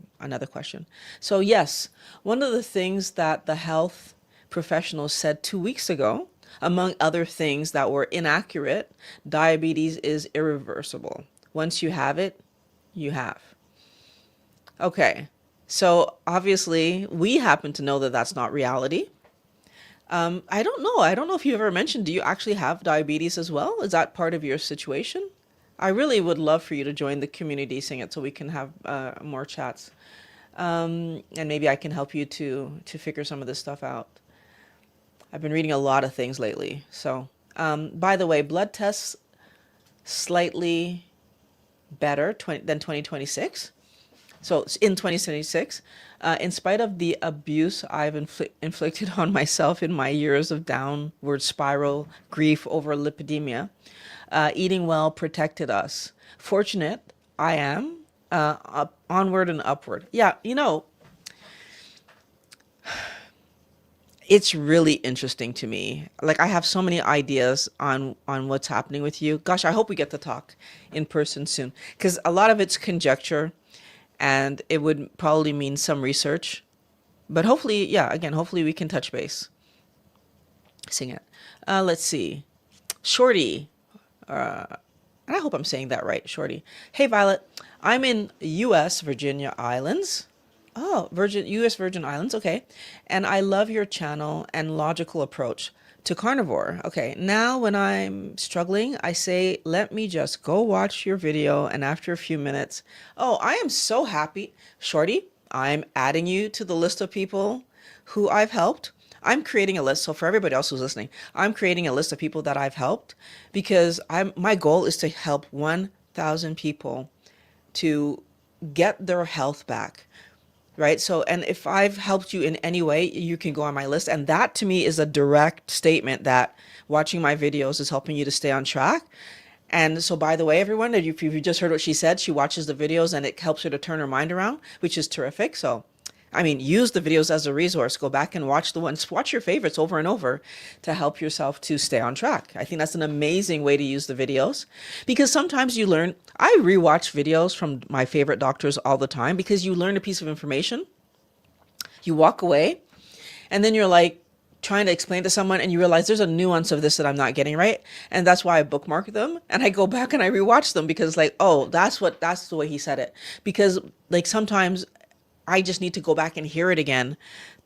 question. So yes, one of the things that the health professionals said 2 weeks ago, among other things that were inaccurate, diabetes is irreversible. Once you have it, you have. Okay, so obviously we happen to know that that's not reality. I don't know. I don't know if you ever mentioned, do you actually have diabetes as well? Is that part of your situation? I really would love for you to join the community, Sing It, so we can have more chats. And maybe I can help you to figure some of this stuff out. I've been reading a lot of things lately. So, by the way, blood tests slightly better than 2026. So in 2026, in spite of the abuse I've inflicted on myself in my years of downward spiral grief over lipidemia, eating well protected us. Fortunate I am, onward and upward. Yeah, it's really interesting to me. Like I have so many ideas on what's happening with you. Gosh, I hope we get to talk in person soon because a lot of it's conjecture and it would probably mean some research. But hopefully, yeah, again, hopefully we can touch base. Sing It. Let's see. Shorty. And I hope I'm saying that right, Shorty. Hey, Violet. I'm in U.S. Virginia Islands. Oh, U.S. Virgin Islands. Okay. And I love your channel and logical approach to carnivore. Okay. Now when I'm struggling, I say, let me just go watch your video. And after a few minutes, oh, I am so happy. Shorty, I'm adding you to the list of people who I've helped. I'm creating a list. So for everybody else who's listening, I'm creating a list of people that I've helped because my goal is to help 1,000 people to get their health back. Right. So, and if I've helped you in any way, you can go on my list. And that to me is a direct statement that watching my videos is helping you to stay on track. And so, by the way, everyone, if you just heard what she said, she watches the videos and it helps her to turn her mind around, which is terrific. So, I mean, use the videos as a resource. Go back and watch watch your favorites over and over to help yourself to stay on track. I think that's an amazing way to use the videos because sometimes you learn. I rewatch videos from my favorite doctors all the time because you learn a piece of information. You walk away and then you're like trying to explain to someone and you realize there's a nuance of this that I'm not getting right. And that's why I bookmark them and I go back and I rewatch them because like, oh, that's the way he said it. Because like sometimes I just need to go back and hear it again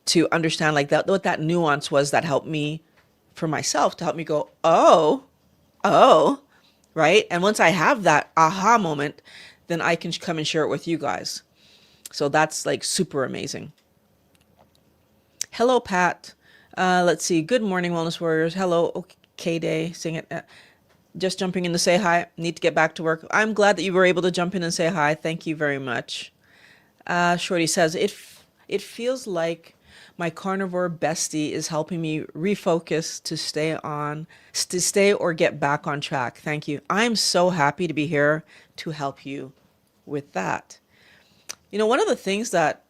to understand like that, what that nuance was that helped me for myself to help me go, oh, right. And once I have that aha moment, then I can come and share it with you guys. So that's like super amazing. Hello, Pat. Let's see. Good morning, Wellness Warriors. Hello. Okay, Day. Sing It. Just jumping in to say hi. Need to get back to work. I'm glad that you were able to jump in and say hi. Thank you very much. Shorty says, it feels like my carnivore bestie is helping me refocus to stay or get back on track. Thank you. I'm so happy to be here to help you with that. One of the things that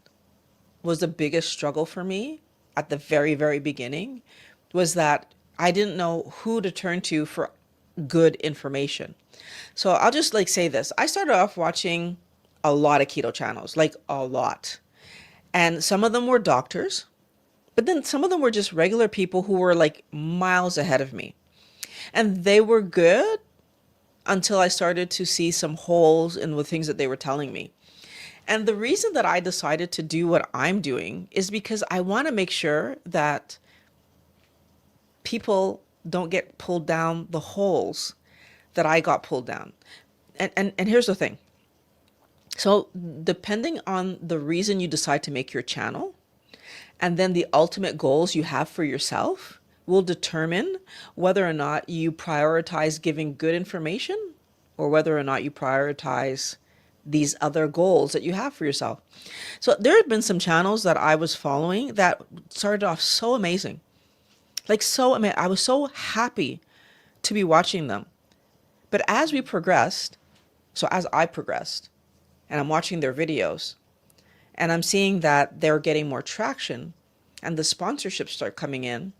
was the biggest struggle for me at the very, very beginning, was that I didn't know who to turn to for good information. So I'll just like say this. I started off watching a lot of keto channels, like a lot. And some of them were doctors, but then some of them were just regular people who were like miles ahead of me. And they were good until I started to see some holes in the things that they were telling me. And the reason that I decided to do what I'm doing is because I want to make sure that people don't get pulled down the holes that I got pulled down. And here's the thing. So depending on the reason you decide to make your channel, and then the ultimate goals you have for yourself, will determine whether or not you prioritize giving good information or whether or not you prioritize these other goals that you have for yourself. So there have been some channels that I was following that started off so amazing. Like so amazing. I was so happy to be watching them. But as we progressed, so as I progressed, and I'm watching their videos, and I'm seeing that they're getting more traction, and the sponsorships start coming in,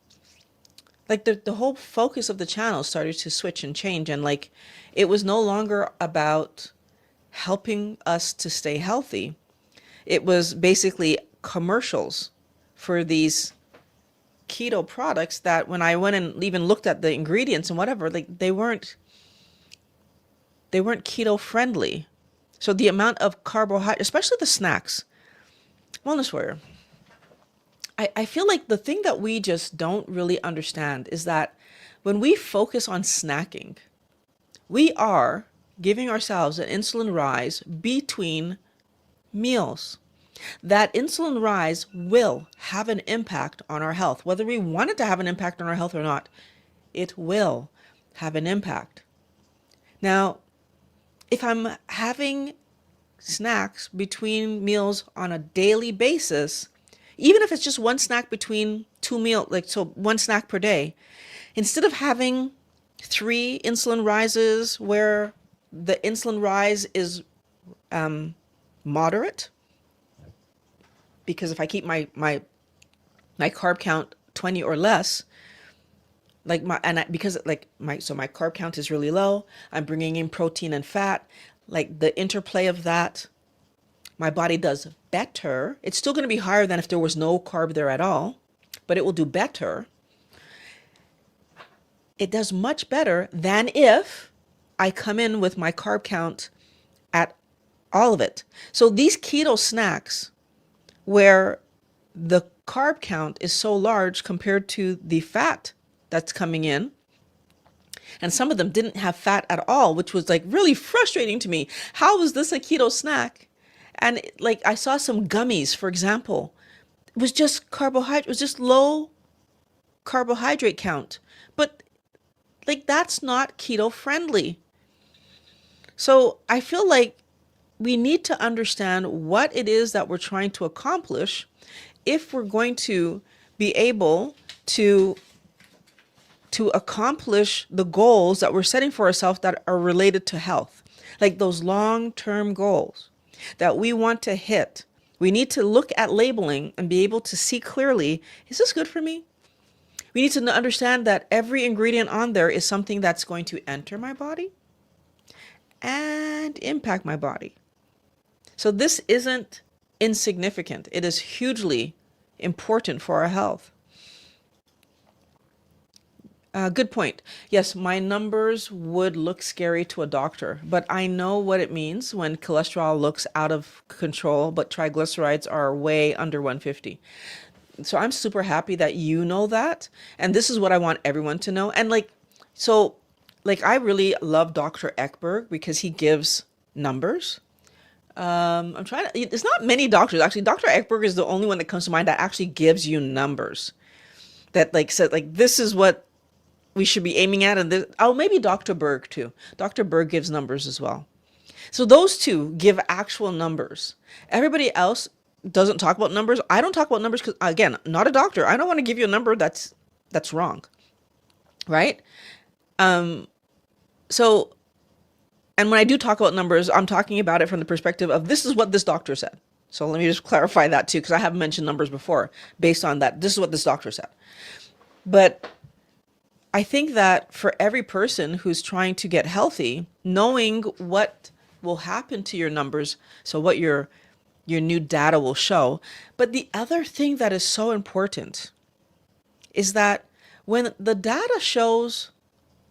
like the whole focus of the channel started to switch and change. And like, it was no longer about helping us to stay healthy. It was basically commercials for these keto products that when I went and even looked at the ingredients and whatever, like they weren't keto friendly. So the amount of carbohydrate, especially the snacks, wellness warrior, I feel like the thing that we just don't really understand is that when we focus on snacking, we are giving ourselves an insulin rise between meals. That insulin rise will have an impact on our health. Whether we want it to have an impact on our health or not, it will have an impact. Now, if I'm having snacks between meals on a daily basis, even if it's just one snack between two meals, like so one snack per day, instead of having 3 insulin rises where the insulin rise is moderate, because if I keep my carb count 20 or less, like because like my carb count is really low, I'm bringing in protein and fat, like the interplay of that, my body does better. It's still going to be higher than if there was no carb there at all, but it will do better. It does much better than if I come in with my carb count at all of it. So these keto snacks where the carb count is so large compared to the fat that's coming in, and some of them didn't have fat at all, which was like really frustrating to me. How is this a keto snack? And like I saw some gummies, for example, it was just carbohydrate, it was just low carbohydrate count, but like that's not keto friendly. So I feel like we need to understand what it is that we're trying to accomplish if we're going to be able to accomplish the goals that we're setting for ourselves that are related to health, like those long-term goals that we want to hit. We need to look at labeling and be able to see clearly, is this good for me? We need to understand that every ingredient on there is something that's going to enter my body and impact my body. So this isn't insignificant. It is hugely important for our health. Good point. Yes, my numbers would look scary to a doctor, but I know what it means when cholesterol looks out of control, but triglycerides are way under 150. So I'm super happy that you know that. And this is what I want everyone to know. And I really love Dr. Ekberg because he gives numbers. It's not many doctors. Actually, Dr. Ekberg is the only one that comes to mind that actually gives you numbers that like said, like, this is what we should be aiming at. And maybe Dr. Berg too. Dr. Berg gives numbers as well. So those two give actual numbers. Everybody else doesn't talk about numbers. I don't talk about numbers because, again, not a doctor. I don't want to give you a number that's wrong, right? And when I do talk about numbers, I'm talking about it from the perspective of this is what this doctor said. So let me just clarify that too, because I haven't mentioned numbers before based on that. This is what this doctor said. But I think that for every person who's trying to get healthy, knowing what will happen to your numbers, so what your new data will show. But the other thing that is so important is that when the data shows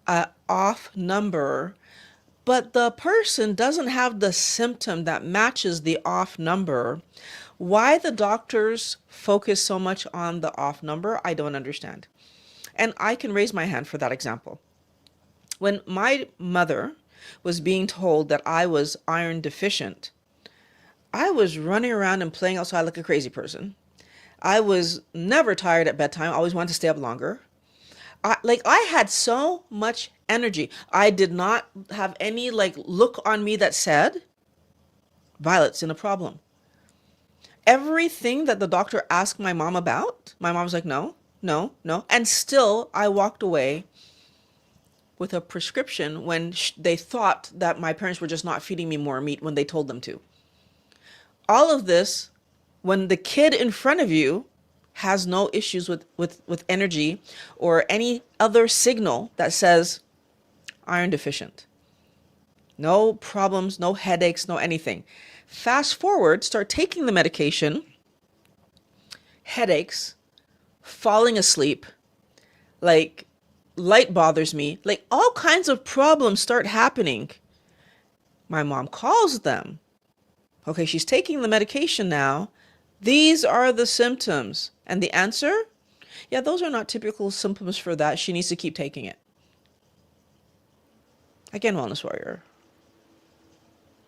a off number, but the person doesn't have the symptom that matches the off number, why the doctors focus so much on the off number, I don't understand. And I can raise my hand for that example. When my mother was being told that I was iron deficient, I was running around and playing outside like a crazy person. I was never tired at bedtime. I always wanted to stay up longer. I had so much energy. I did not have any look on me that said, Violet's in a problem. Everything that the doctor asked my mom about, my mom was like, no, no, no. And still I walked away with a prescription when they thought that my parents were just not feeding me more meat when they told them to. All of this, when the kid in front of you has no issues with energy or any other signal that says iron deficient. No problems, no headaches, no anything. Fast forward, start taking the medication, headaches, falling asleep, light bothers me, all kinds of problems start happening. My mom calls them. Okay, she's taking the medication now. These are the symptoms. And the answer? Yeah, those are not typical symptoms for that. She needs to keep taking it. Again, wellness warrior.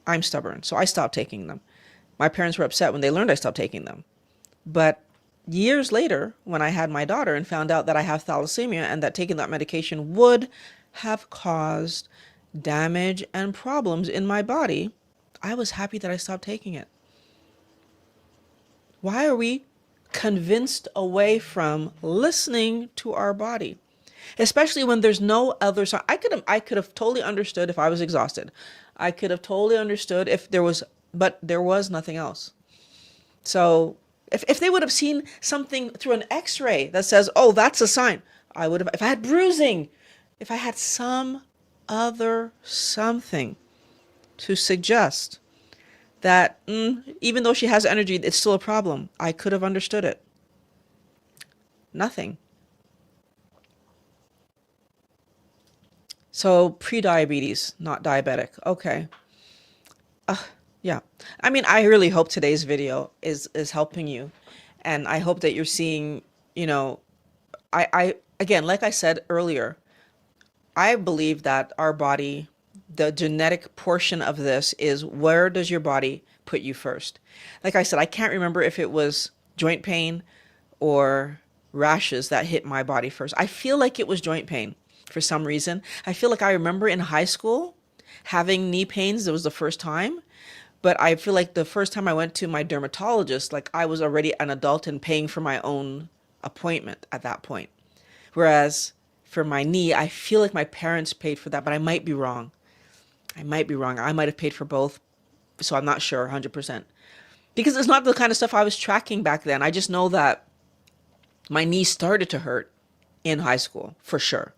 I'm stubborn, so I stopped taking them. My parents were upset when they learned I stopped taking them. But years later, when I had my daughter and found out that I have thalassemia and that taking that medication would have caused damage and problems in my body, I was happy that I stopped taking it. Why are we convinced away from listening to our body? Especially when there's no other sign. I could have totally understood if I was exhausted. I could have totally understood if there was, but there was nothing else. So if they would have seen something through an x-ray that says, oh, that's a sign, I would have, if I had bruising, if I had some other something to suggest that even though she has energy, it's still a problem, I could have understood it. Nothing. So pre-diabetes, not diabetic. Okay. Yeah. I mean, I really hope today's video is helping you. And I hope that you're seeing, I again, like I said earlier, I believe that our body, the genetic portion of this is where does your body put you first? Like I said, I can't remember if it was joint pain or rashes that hit my body first. I feel like it was joint pain for some reason. I feel like I remember in high school having knee pains. It was the first time. But I feel like the first time I went to my dermatologist, I was already an adult and paying for my own appointment at that point. Whereas for my knee, I feel like my parents paid for that, but I might be wrong. I might be wrong. I might have paid for both. So I'm not sure 100%. Because it's not the kind of stuff I was tracking back then. I just know that my knee started to hurt in high school, for sure.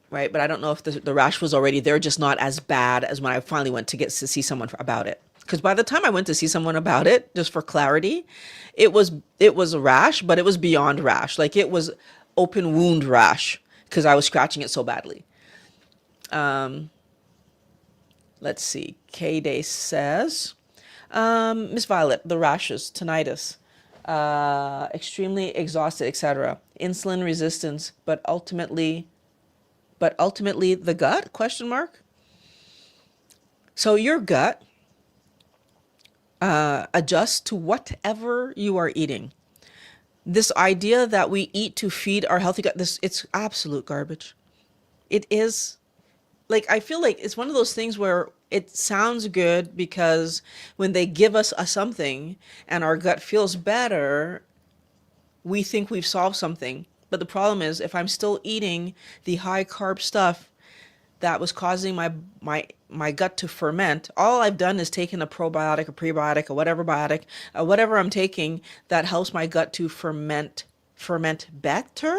Right? But I don't know if the rash was already there, just not as bad as when I finally went to see someone about it. Because by the time I went to see someone about it, just for clarity, it was a rash, but it was beyond rash. It was open wound rash because I was scratching it so badly. Let's see. K-Day says, Miss Violet, the rashes, tinnitus, extremely exhausted, etc. Insulin resistance, but ultimately the gut, question mark. So your gut adjusts to whatever you are eating. This idea that we eat to feed our healthy gut, it's absolute garbage. It is. I feel like it's one of those things where it sounds good because when they give us something and our gut feels better, we think we've solved something. But the problem is if I'm still eating the high carb stuff, that was causing my gut to ferment. All I've done is taken a probiotic, a prebiotic, or whatever biotic, whatever I'm taking that helps my gut to ferment better.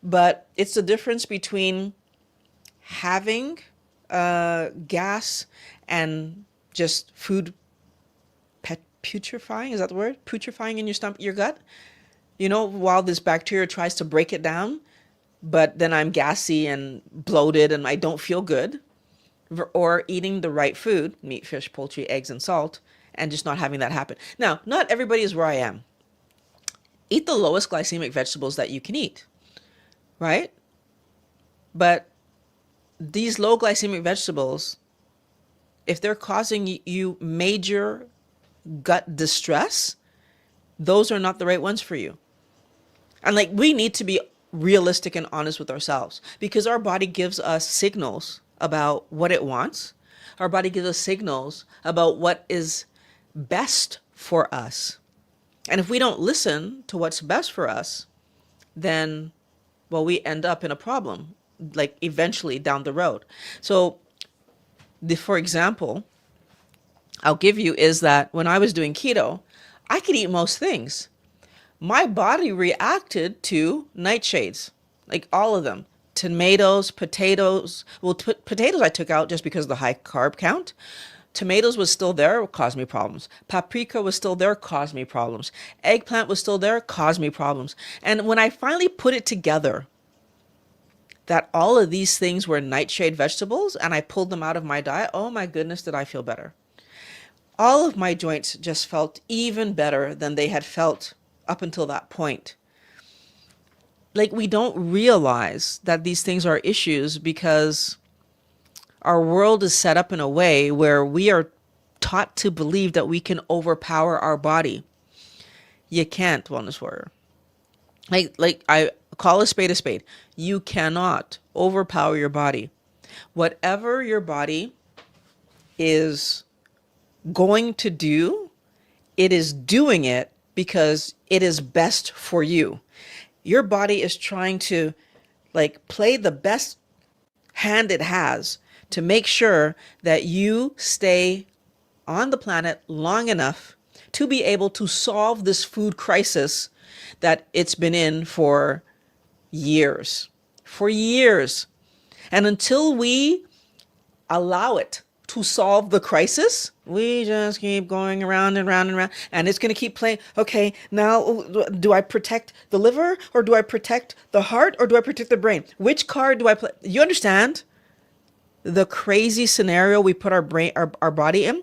But it's the difference between having gas and just food putrefying. Is that the word? Putrefying in your stomach, your gut. While this bacteria tries to break it down, but then I'm gassy and bloated and I don't feel good. Or eating the right food, meat, fish, poultry, eggs, and salt, and just not having that happen. Now, not everybody is where I am. Eat the lowest glycemic vegetables that you can eat, right? But these low glycemic vegetables, if they're causing you major gut distress, those are not the right ones for you. And we need to be realistic and honest with ourselves, because our body gives us signals about what it wants. Our body gives us signals about what is best for us. And if we don't listen to what's best for us, then, well, we end up in a problem, eventually down the road. So, for example, I'll give you is that when I was doing keto, I could eat most things. My body reacted to nightshades, all of them. Tomatoes, potatoes. Well, potatoes I took out just because of the high carb count. Tomatoes was still there, caused me problems. Paprika was still there, caused me problems. Eggplant was still there, caused me problems. And when I finally put it together, that all of these things were nightshade vegetables, and I pulled them out of my diet, oh my goodness, did I feel better. All of my joints just felt even better than they had felt up until that point. We don't realize that these things are issues because our world is set up in a way where we are taught to believe that we can overpower our body. You can't, wellness warrior. I call a spade a spade. You cannot overpower your body. Whatever your body is going to do, it is doing it because it is best for you. Your body is trying to play the best hand it has to make sure that you stay on the planet long enough to be able to solve this food crisis that it's been in for years. For years. And until we allow it to solve the crisis, we just keep going around and round and round, and it's going to keep playing. Okay, now do I protect the liver, or do I protect the heart, or do I protect the brain? Which card do I play? You understand the crazy scenario we put our body in?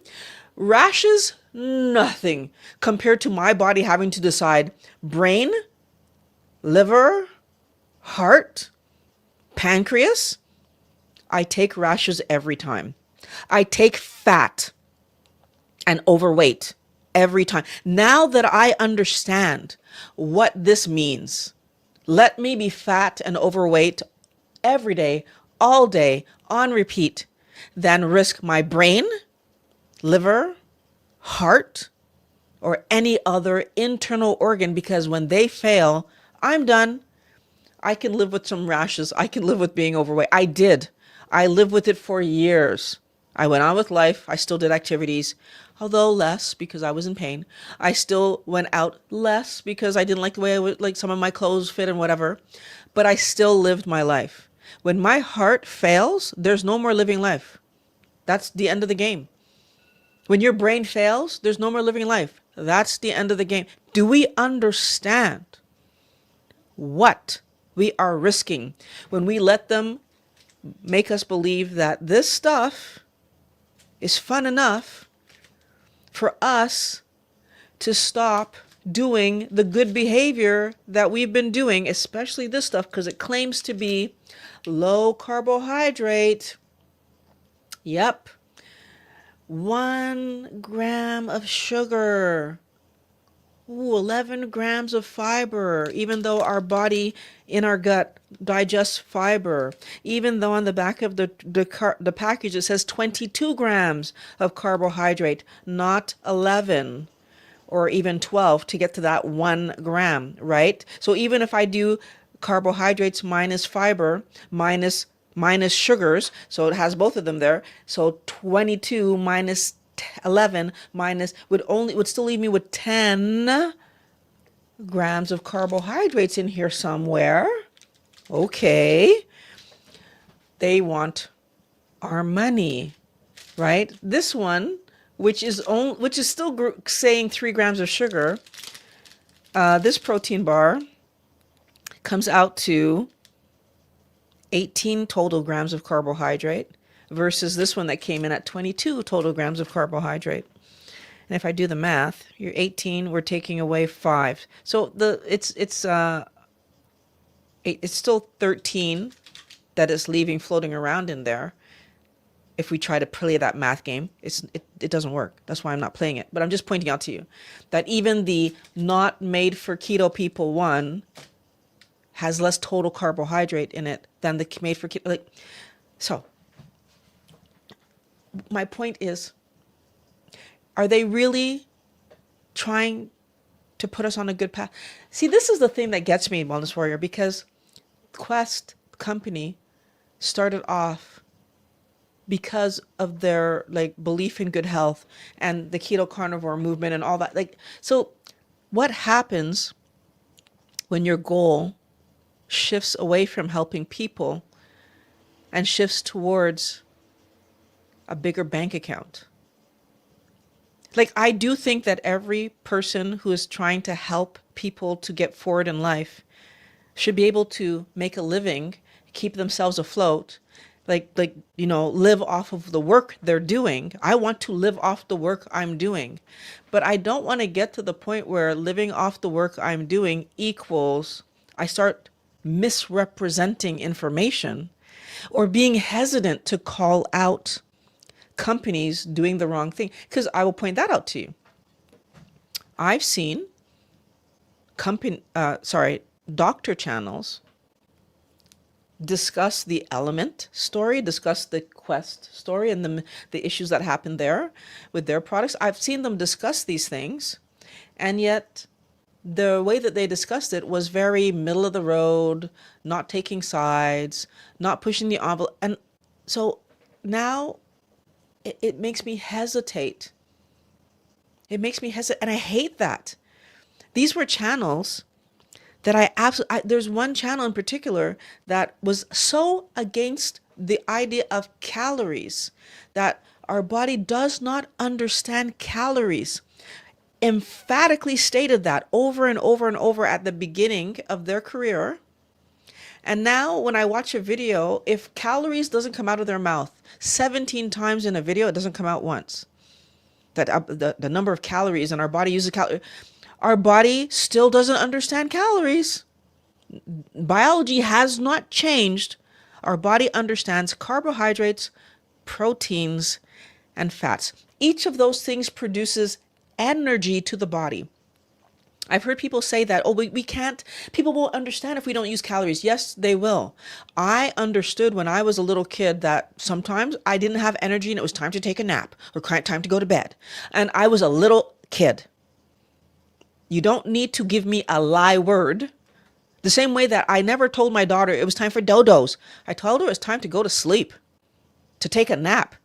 Rashes, nothing compared to my body having to decide brain, liver, heart, pancreas. I take rashes every time. I take fat and overweight every time. Now that I understand what this means, let me be fat and overweight every day, all day, on repeat, than risk my brain, liver, heart, or any other internal organ, because when they fail, I'm done. I can live with some rashes. I can live with being overweight. I did. I lived with it for years. I went on with life. I still did activities, although less because I was in pain. I still went out less because I didn't like the way some of my clothes fit and whatever, but I still lived my life. When my heart fails, there's no more living life. That's the end of the game. When your brain fails, there's no more living life. That's the end of the game. Do we understand what we are risking when we let them make us believe that this stuff is fun enough for us to stop doing the good behavior that we've been doing, especially this stuff, because it claims to be low carbohydrate. Yep. 1 gram of sugar. Ooh, 11 grams of fiber, even though our body in our gut digests fiber, even though on the back of the package it says 22 grams of carbohydrate, not 11 or even 12 to get to that 1 gram, right? So even if I do carbohydrates minus fiber minus minus sugars. So it has both of them there. So 22 minus 11 minus would still leave me with 10 grams of carbohydrates in here somewhere. Okay. They want our money, right? This one, which is still saying 3 grams of sugar, this protein bar comes out to 18 total grams of carbohydrate versus this one that came in at 22 total grams of carbohydrate. And if I do the math, you're 18, we're taking away 5. So it's still 13 that is leaving floating around in there. If we try to play that math game, it doesn't work. That's why I'm not playing it. But I'm just pointing out to you that even the not made for keto people one has less total carbohydrate in it than the made for keto. So my point is, are they really trying to put us on a good path? See, this is the thing that gets me, Wellness Warrior, because Quest company started off because of their belief in good health and the keto carnivore movement and all that. So what happens when your goal shifts away from helping people and shifts towards a bigger bank account? I do think that every person who is trying to help people to get forward in life should be able to make a living, keep themselves afloat, live off of the work they're doing. I want to live off the work I'm doing, but I don't want to get to the point where living off the work I'm doing equals I start misrepresenting information or being hesitant to call out companies doing the wrong thing. Because I will point that out to you. I've seen doctor channels discuss the Element story, discuss the Quest story and the issues that happened there with their products. I've seen them discuss these things, and yet the way that they discussed it was very middle of the road, not taking sides, not pushing the envelope. And so now it makes me hesitate. It makes me hesitate, and I hate that. These were channels that there's one channel in particular that was so against the idea of calories, that our body does not understand calories. Emphatically stated that over and over and over at the beginning of their career. And now when I watch a video, if calories doesn't come out of their mouth 17 times in a video, it doesn't come out once. That the number of calories, and our body uses calories. Our body still doesn't understand calories. Biology has not changed. Our body understands carbohydrates, proteins, and fats. Each of those things produces energy to the body. I've heard people say that, we can't, people won't understand if we don't use calories. Yes, they will. I understood when I was a little kid that sometimes I didn't have energy and it was time to take a nap or time to go to bed. And I was a little kid. You don't need to give me a lie word. The same way that I never told my daughter it was time for dodos. I told her it was time to go to sleep, to take a nap.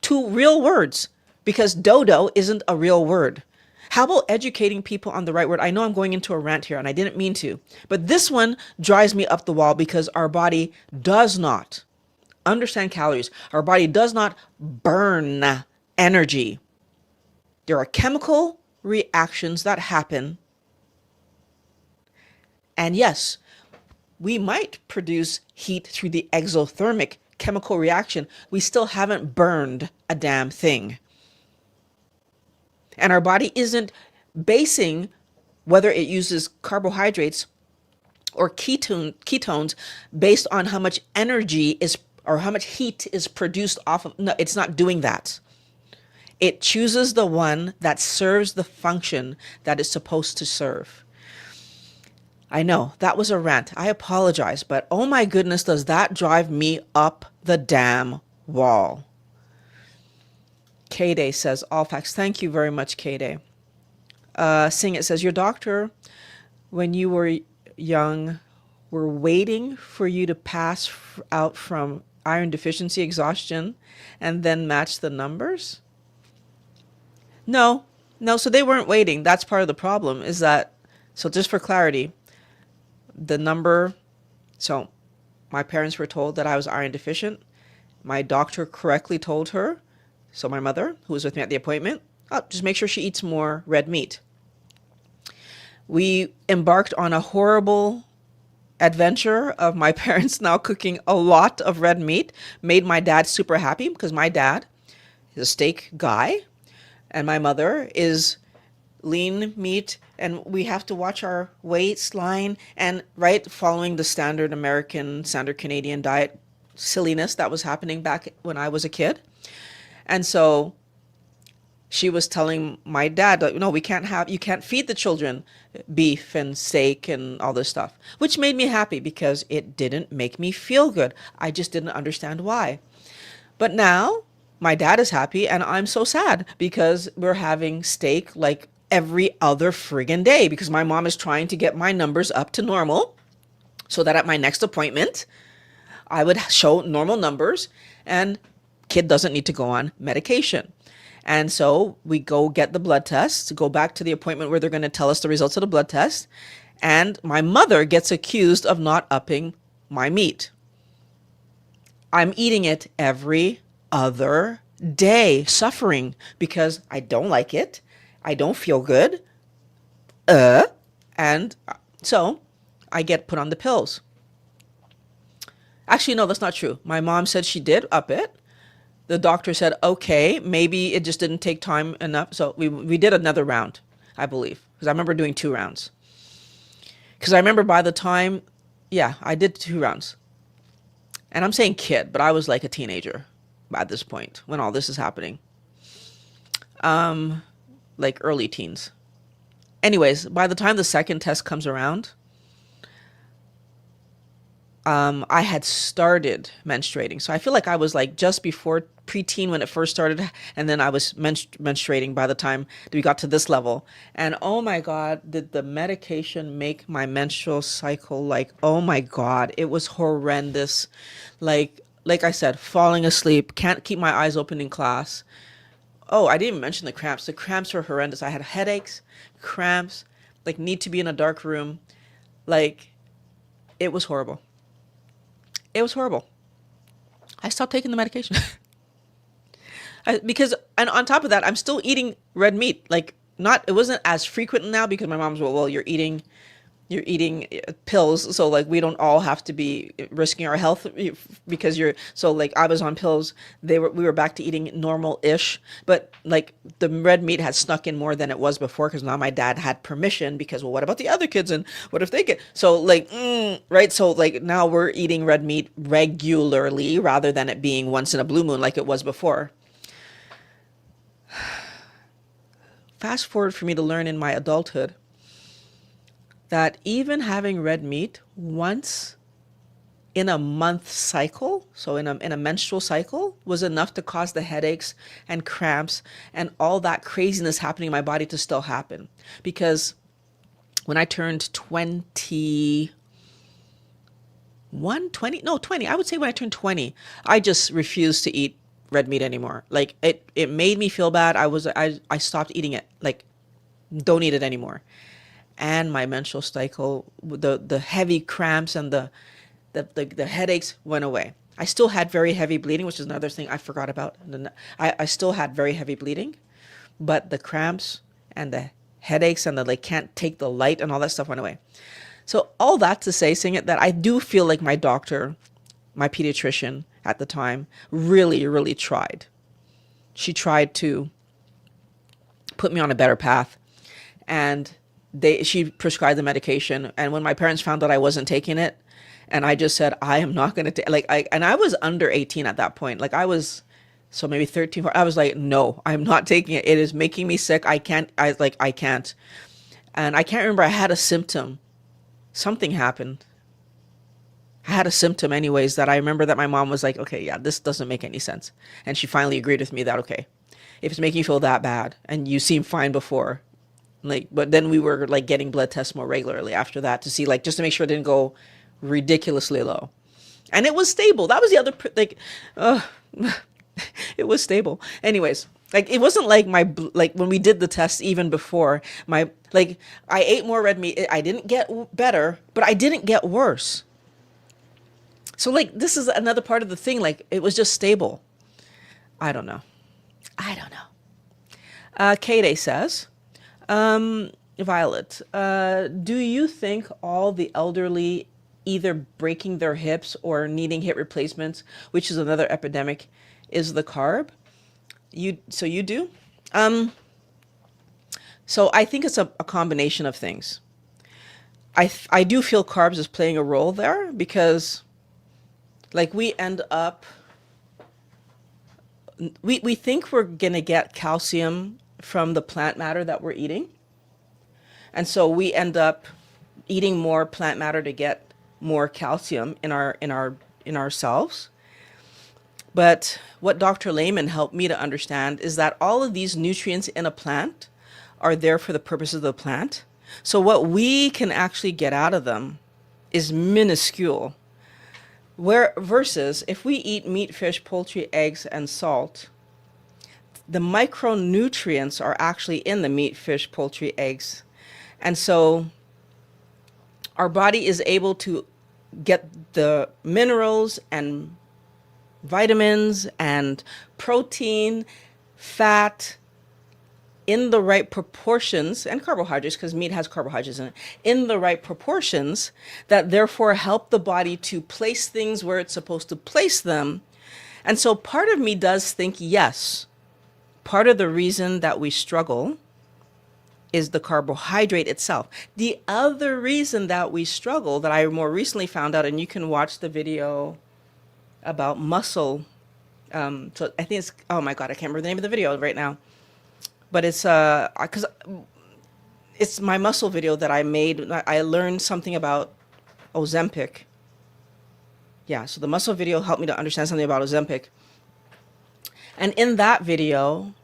2 real words, because dodo isn't a real word. How about educating people on the right word? I know I'm going into a rant here and I didn't mean to, but this one drives me up the wall because our body does not understand calories. Our body does not burn energy. There are chemical reactions that happen. And yes, we might produce heat through the exothermic chemical reaction. We still haven't burned a damn thing. And our body isn't basing whether it uses carbohydrates or ketones based on how much energy is or how much heat is produced off of. No, it's not doing that. It chooses the one that serves the function that it's supposed to serve. I know that was a rant. I apologize, but oh my goodness, does that drive me up the damn wall. K-Day says, all facts. Thank you very much, K-Day. Sing It says, your doctor, when you were young, were waiting for you to pass out from iron deficiency exhaustion and then match the numbers? No, no. So they weren't waiting. That's part of the problem is that, so just for clarity, the number, so my parents were told that I was iron deficient. My doctor correctly told her, so my mother, who was with me at the appointment, oh, just make sure she eats more red meat. We embarked on a horrible adventure of my parents now cooking a lot of red meat, made my dad super happy because my dad is a steak guy and my mother is lean meat, and we have to watch our waistline and right following the standard American, standard Canadian diet silliness that was happening back when I was a kid. And so she was telling my dad, like, no, you can't feed the children beef and steak and all this stuff, which made me happy because it didn't make me feel good. I just didn't understand why. But now my dad is happy and I'm so sad because we're having steak like every other friggin' day because my mom is trying to get my numbers up to normal so that at my next appointment, I would show normal numbers and kid doesn't need to go on medication. And so we go get the blood test, go back to the appointment where they're going to tell us the results of the blood test. And my mother gets accused of not upping my meat. I'm eating it every other day, suffering because I don't like it. I don't feel good. And so I get put on the pills. Actually, no, that's not true. My mom said she did up it. The doctor said, okay, maybe it just didn't take time enough. So we did another round, I believe, because I remember doing 2 rounds. Because I remember by the time, yeah, I did 2 rounds. And I'm saying kid, but I was like a teenager at this point when all this is happening. Like early teens. Anyways, by the time the second test comes around, I had started menstruating. So I feel like I was like just before preteen when it first started. And then I was menstruating by the time that we got to this level. And oh my God, did the medication make my menstrual cycle like, oh my God, it was horrendous. Like I said, falling asleep, can't keep my eyes open in class. Oh, I didn't even mention the cramps. The cramps were horrendous. I had headaches, cramps, like need to be in a dark room. Like it was horrible. It was horrible. I stopped taking the medication. Because, and on top of that, I'm still eating red meat. Like it wasn't as frequent now because my mom's, well, you're eating pills. So like, we don't all have to be risking our health because so like I was on pills. We were back to eating normal-ish, but like the red meat had snuck in more than it was before. Cause now my dad had permission because, well, what about the other kids? And what if they get, so like, right. So like now we're eating red meat regularly rather than it being once in a blue moon like it was before. Fast forward for me to learn in my adulthood that even having red meat once in a month cycle, so in a menstrual cycle, was enough to cause the headaches and cramps and all that craziness happening in my body to still happen. Because when I turned 20, I would say when I turned 20, I just refused to eat red meat anymore. Like it made me feel bad. I stopped eating it. Like, don't eat it anymore. And my menstrual cycle, the heavy cramps and the headaches went away. I still had very heavy bleeding, which is another thing I forgot about. I still had very heavy bleeding, but the cramps and the headaches and the like can't take the light and all that stuff went away. So all that to say, saying it, that I do feel like my doctor, my pediatrician at the time, really, really tried. She tried to put me on a better path, and she prescribed the medication. And when my parents found out I wasn't taking it, and I just said, I am not going to take, and I was under 18 at that point. Like I was, so maybe 13, I was like, no, I'm not taking it. It is making me sick. I can't. And I can't remember, I had a symptom. Something happened. I had a symptom anyways that I remember that my mom was like, okay, yeah, this doesn't make any sense. And she finally agreed with me that, okay, if it's making you feel that bad and you seem fine before, like, but then we were like getting blood tests more regularly after that to see, like, just to make sure it didn't go ridiculously low. And it was stable. That was the other, like, uh, it was stable. Anyways, like it wasn't like like when we did the test even before my, like I ate more red meat. I didn't get better, but I didn't get worse. So like this is another part of the thing. Like it was just stable. I don't know. I don't know. Kate says, Violet, do you think all the elderly either breaking their hips or needing hip replacements, which is another epidemic, is the carb? So you do? So I think it's a combination of things. I do feel carbs is playing a role there because like we end up, we think we're going to get calcium from the plant matter that we're eating. And so we end up eating more plant matter to get more calcium in ourselves. But what Dr. Lehman helped me to understand is that all of these nutrients in a plant are there for the purpose of the plant. So what we can actually get out of them is minuscule. Versus if we eat meat, fish, poultry, eggs, and salt, the micronutrients are actually in the meat, fish, poultry, eggs. And so our body is able to get the minerals and vitamins and protein, fat in the right proportions, and carbohydrates, because meat has carbohydrates in it, in the right proportions, that therefore help the body to place things where it's supposed to place them. And so part of me does think, yes, part of the reason that we struggle is the carbohydrate itself. The other reason that we struggle, that I more recently found out, and you can watch the video about muscle. So I think it's, oh my God, I can't remember the name of the video right now. But it's because it's my muscle video that I made. I learned something about Ozempic. Yeah, so the muscle video helped me to understand something about Ozempic. And in that video,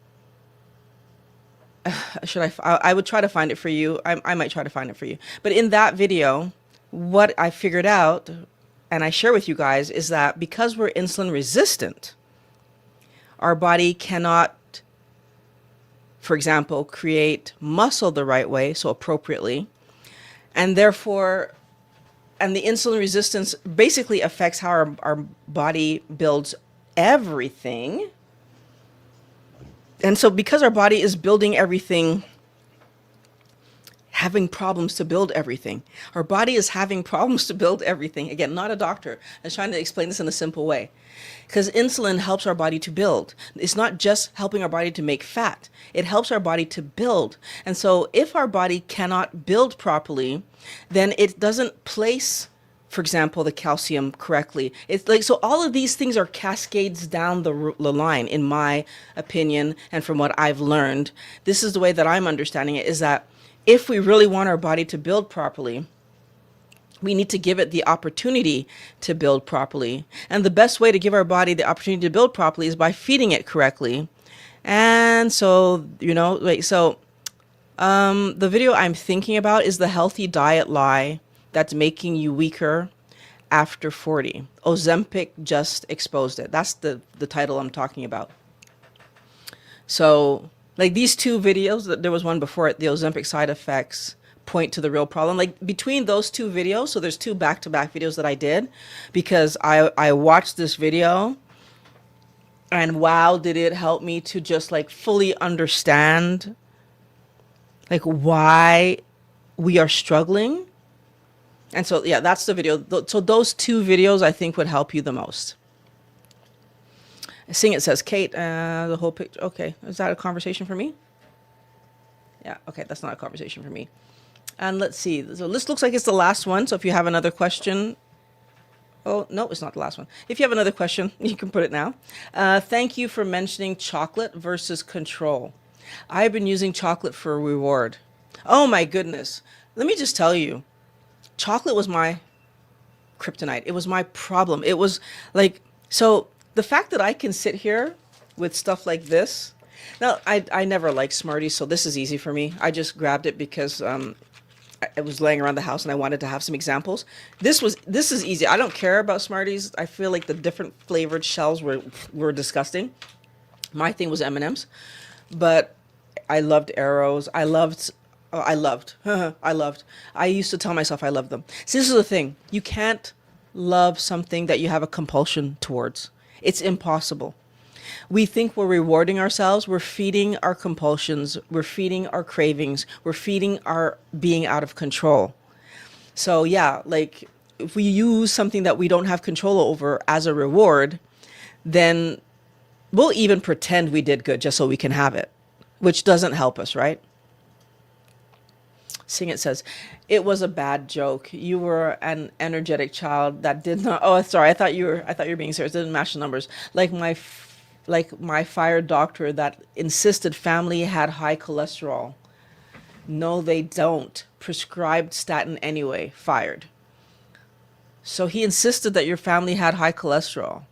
I would try to find it for you. I might try to find it for you. But in that video, what I figured out, and I share with you guys, is that because we're insulin resistant, our body cannot, for example, create muscle the right way, so appropriately, and therefore, and the insulin resistance basically affects how our body builds everything. And so because our body is building everything, having problems to build everything. Our body is having problems to build everything. Again, not a doctor. I'm trying to explain this in a simple way. Because insulin helps our body to build. It's not just helping our body to make fat. It helps our body to build. And so if our body cannot build properly, then it doesn't place, for example, the calcium correctly. It's like, so all of these things are cascades down the line, in my opinion, and from what I've learned. This is the way that I'm understanding it, is that if we really want our body to build properly, we need to give it the opportunity to build properly. And the best way to give our body the opportunity to build properly is by feeding it correctly. And so, the video I'm thinking about is the healthy diet lie that's making you weaker after 40. Ozempic just exposed it. That's the title I'm talking about. So, like these two videos, there was one before it, the Ozempic side effects point to the real problem. Like between those two videos, so there's two back-to-back videos that I did because I watched this video, and wow, did it help me to just like fully understand like why we are struggling. And so, yeah, that's the video. So those two videos I think would help you the most. Seeing it says, Kate, the whole picture. Okay, is that a conversation for me? Yeah, okay, that's not a conversation for me. And let's see. So this looks like it's the last one. So if you have another question. Oh, no, it's not the last one. If you have another question, you can put it now. Thank you for mentioning chocolate versus control. I've been using chocolate for reward. Oh, my goodness. Let me just tell you. Chocolate was my kryptonite. It was my problem. It was like, so the fact that I can sit here with stuff like this. Now, I never liked Smarties, so this is easy for me. I just grabbed it because I was laying around the house and I wanted to have some examples. This is easy. I don't care about Smarties. I feel like the different flavored shells were disgusting. My thing was M&Ms, but I loved Arrows. I loved. I used to tell myself I loved them. See, this is the thing. You can't love something that you have a compulsion towards. It's impossible. We think we're rewarding ourselves. We're feeding our compulsions. We're feeding our cravings. We're feeding our being out of control. So yeah, like if we use something that we don't have control over as a reward, then we'll even pretend we did good just so we can have it, which doesn't help us, right? Sing It says, it was a bad joke. You were an energetic child that did not. Oh, sorry. I thought you were being serious. It didn't match the numbers. Like my fired doctor that insisted family had high cholesterol. No, they don't. Prescribed statin anyway. Fired. So he insisted that your family had high cholesterol.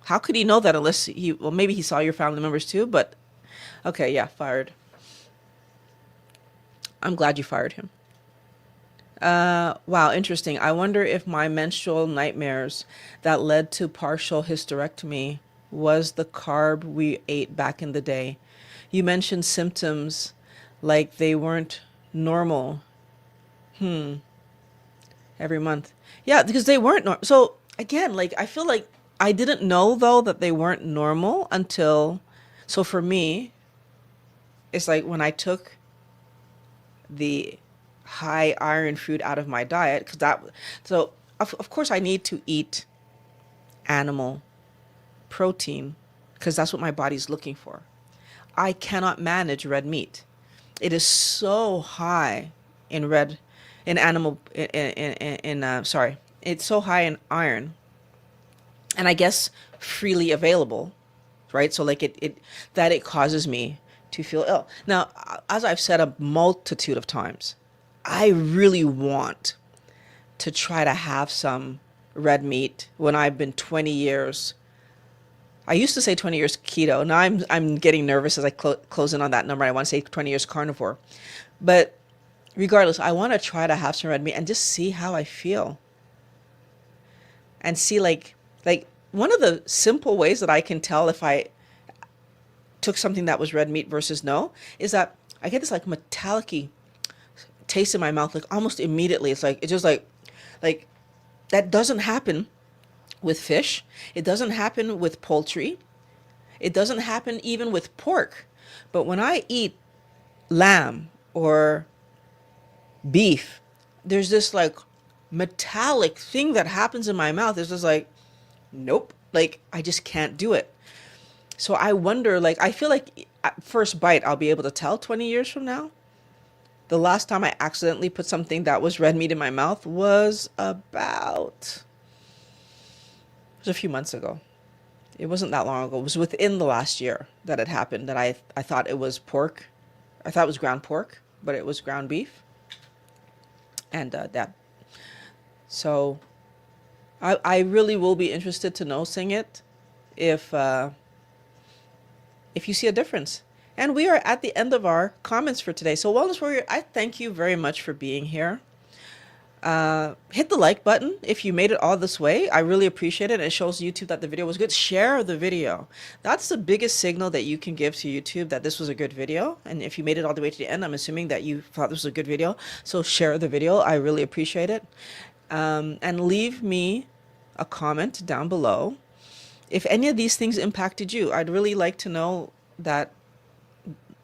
How could he know that unless well, maybe he saw your family members too, but okay, yeah, fired. I'm glad you fired him. Wow, interesting. I wonder if my menstrual nightmares that led to partial hysterectomy was the carb we ate back in the day. You mentioned symptoms like they weren't normal. Every month. Yeah, because they weren't normal. So again, like I feel like I didn't know though that they weren't normal until, so for me, it's like when I took the high iron food out of my diet, because that, so of course I need to eat animal protein because that's what my body's looking for. I cannot manage red meat. It is so high in it's so high in iron, and I guess freely available, right? So like it causes me to feel ill. Now, as I've said a multitude of times, I really want to try to have some red meat when I've been 20 years. I used to say 20 years keto. Now I'm getting nervous as I close in on that number. I want to say 20 years carnivore. But regardless, I want to try to have some red meat and just see how I feel. And see like one of the simple ways that I can tell if I took something that was red meat versus no is that I get this like metallic-y taste in my mouth like almost immediately. It's just like that doesn't happen with fish. It doesn't happen with poultry. It doesn't happen even with pork. But when I eat lamb or beef, there's this like metallic thing that happens in my mouth. It's just like, nope, like I just can't do it. So I wonder, like, I feel like at first bite, I'll be able to tell 20 years from now. The last time I accidentally put something that was red meat in my mouth was it was a few months ago. It wasn't that long ago. It was within the last year that it happened that I thought it was pork. I thought it was ground pork, but it was ground beef. And that. So I really will be interested to know, Sing It, if you see a difference. And we are at the end of our comments for today. So Wellness Warrior, I thank you very much for being here. Hit the like button if you made it all this way. I really appreciate it. It shows YouTube that the video was good. Share the video. That's the biggest signal that you can give to YouTube that this was a good video. And if you made it all the way to the end, I'm assuming that you thought this was a good video. So share the video. I really appreciate it. And leave me a comment down below if any of these things impacted you. I'd really like to know that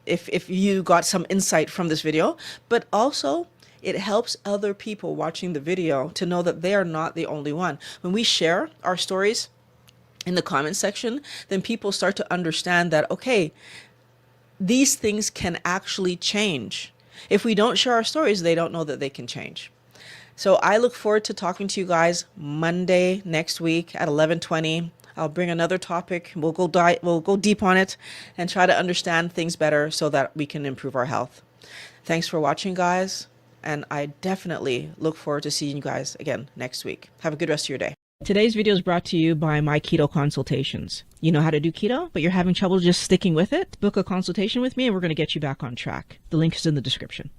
if you got some insight from this video, but also it helps other people watching the video to know that they are not the only one. When we share our stories in the comment section, then people start to understand that, okay, these things can actually change. If we don't share our stories, they don't know that they can change. So I look forward to talking to you guys Monday next week at 11:20. I'll bring another topic. We'll go deep on it and try to understand things better so that we can improve our health. Thanks for watching, guys. And I definitely look forward to seeing you guys again next week. Have a good rest of your day. Today's video is brought to you by My Keto Consultations. You know how to do keto, but you're having trouble just sticking with it? Book a consultation with me and we're going to get you back on track. The link is in the description.